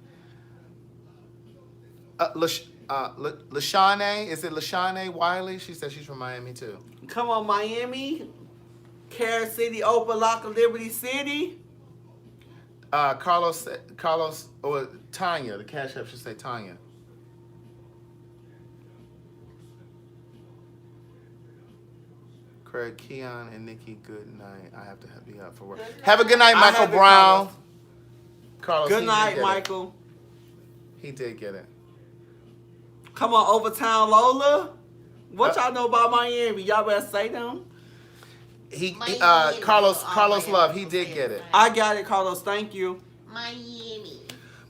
Lashane, is it Lashane Wiley? She said she's from Miami too. Come on, Miami, Carol City, Opelika, Liberty City. Carlos, or Tanya, the Cash App should say Tanya. Craig, Keon, and Nikki, good night. I have to be up for work. Have a good night, Michael Brown. Carlos, good night, Michael. He did get it. Come on, Overtown Lola. What y'all know about Miami? Y'all better say them. Carlos Love, he did get it. I got it, Carlos. Thank you. Miami.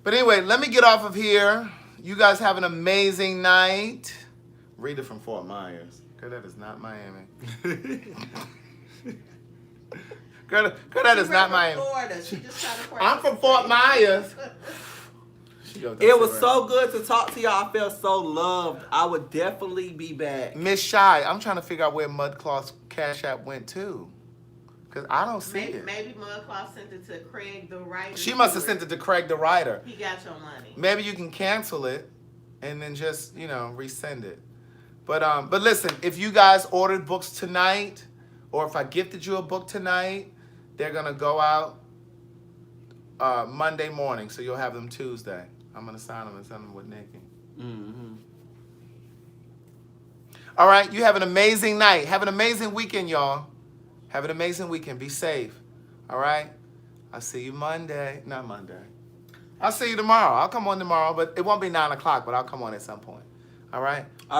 But anyway, let me get off of here. You guys have an amazing night. Rita from Fort Myers. Girl, that is not Miami. Girl, that is not Miami. Florida. She just tried to I'm from Fort Myers. It was so good to talk to y'all. I felt so loved. I would definitely be back. Miss Shy, I'm trying to figure out where Mudcloth's Cash App went to. Because I don't see it. Maybe Mudcloth sent it to Craig TheWriter. She must have sent it to Craig TheWriter. He got your money. Maybe you can cancel it and then just, resend it. But listen, if you guys ordered books tonight, or if I gifted you a book tonight, they're going to go out Monday morning. So you'll have them Tuesday. I'm going to sign them and send them with Nikki. Mm-hmm. All right, you have an amazing night. Have an amazing weekend, y'all. Have an amazing weekend. Be safe. All right? I'll see you Monday. Not Monday. I'll see you tomorrow. I'll come on tomorrow, but it won't be 9 o'clock, but I'll come on at some point. All right? All right.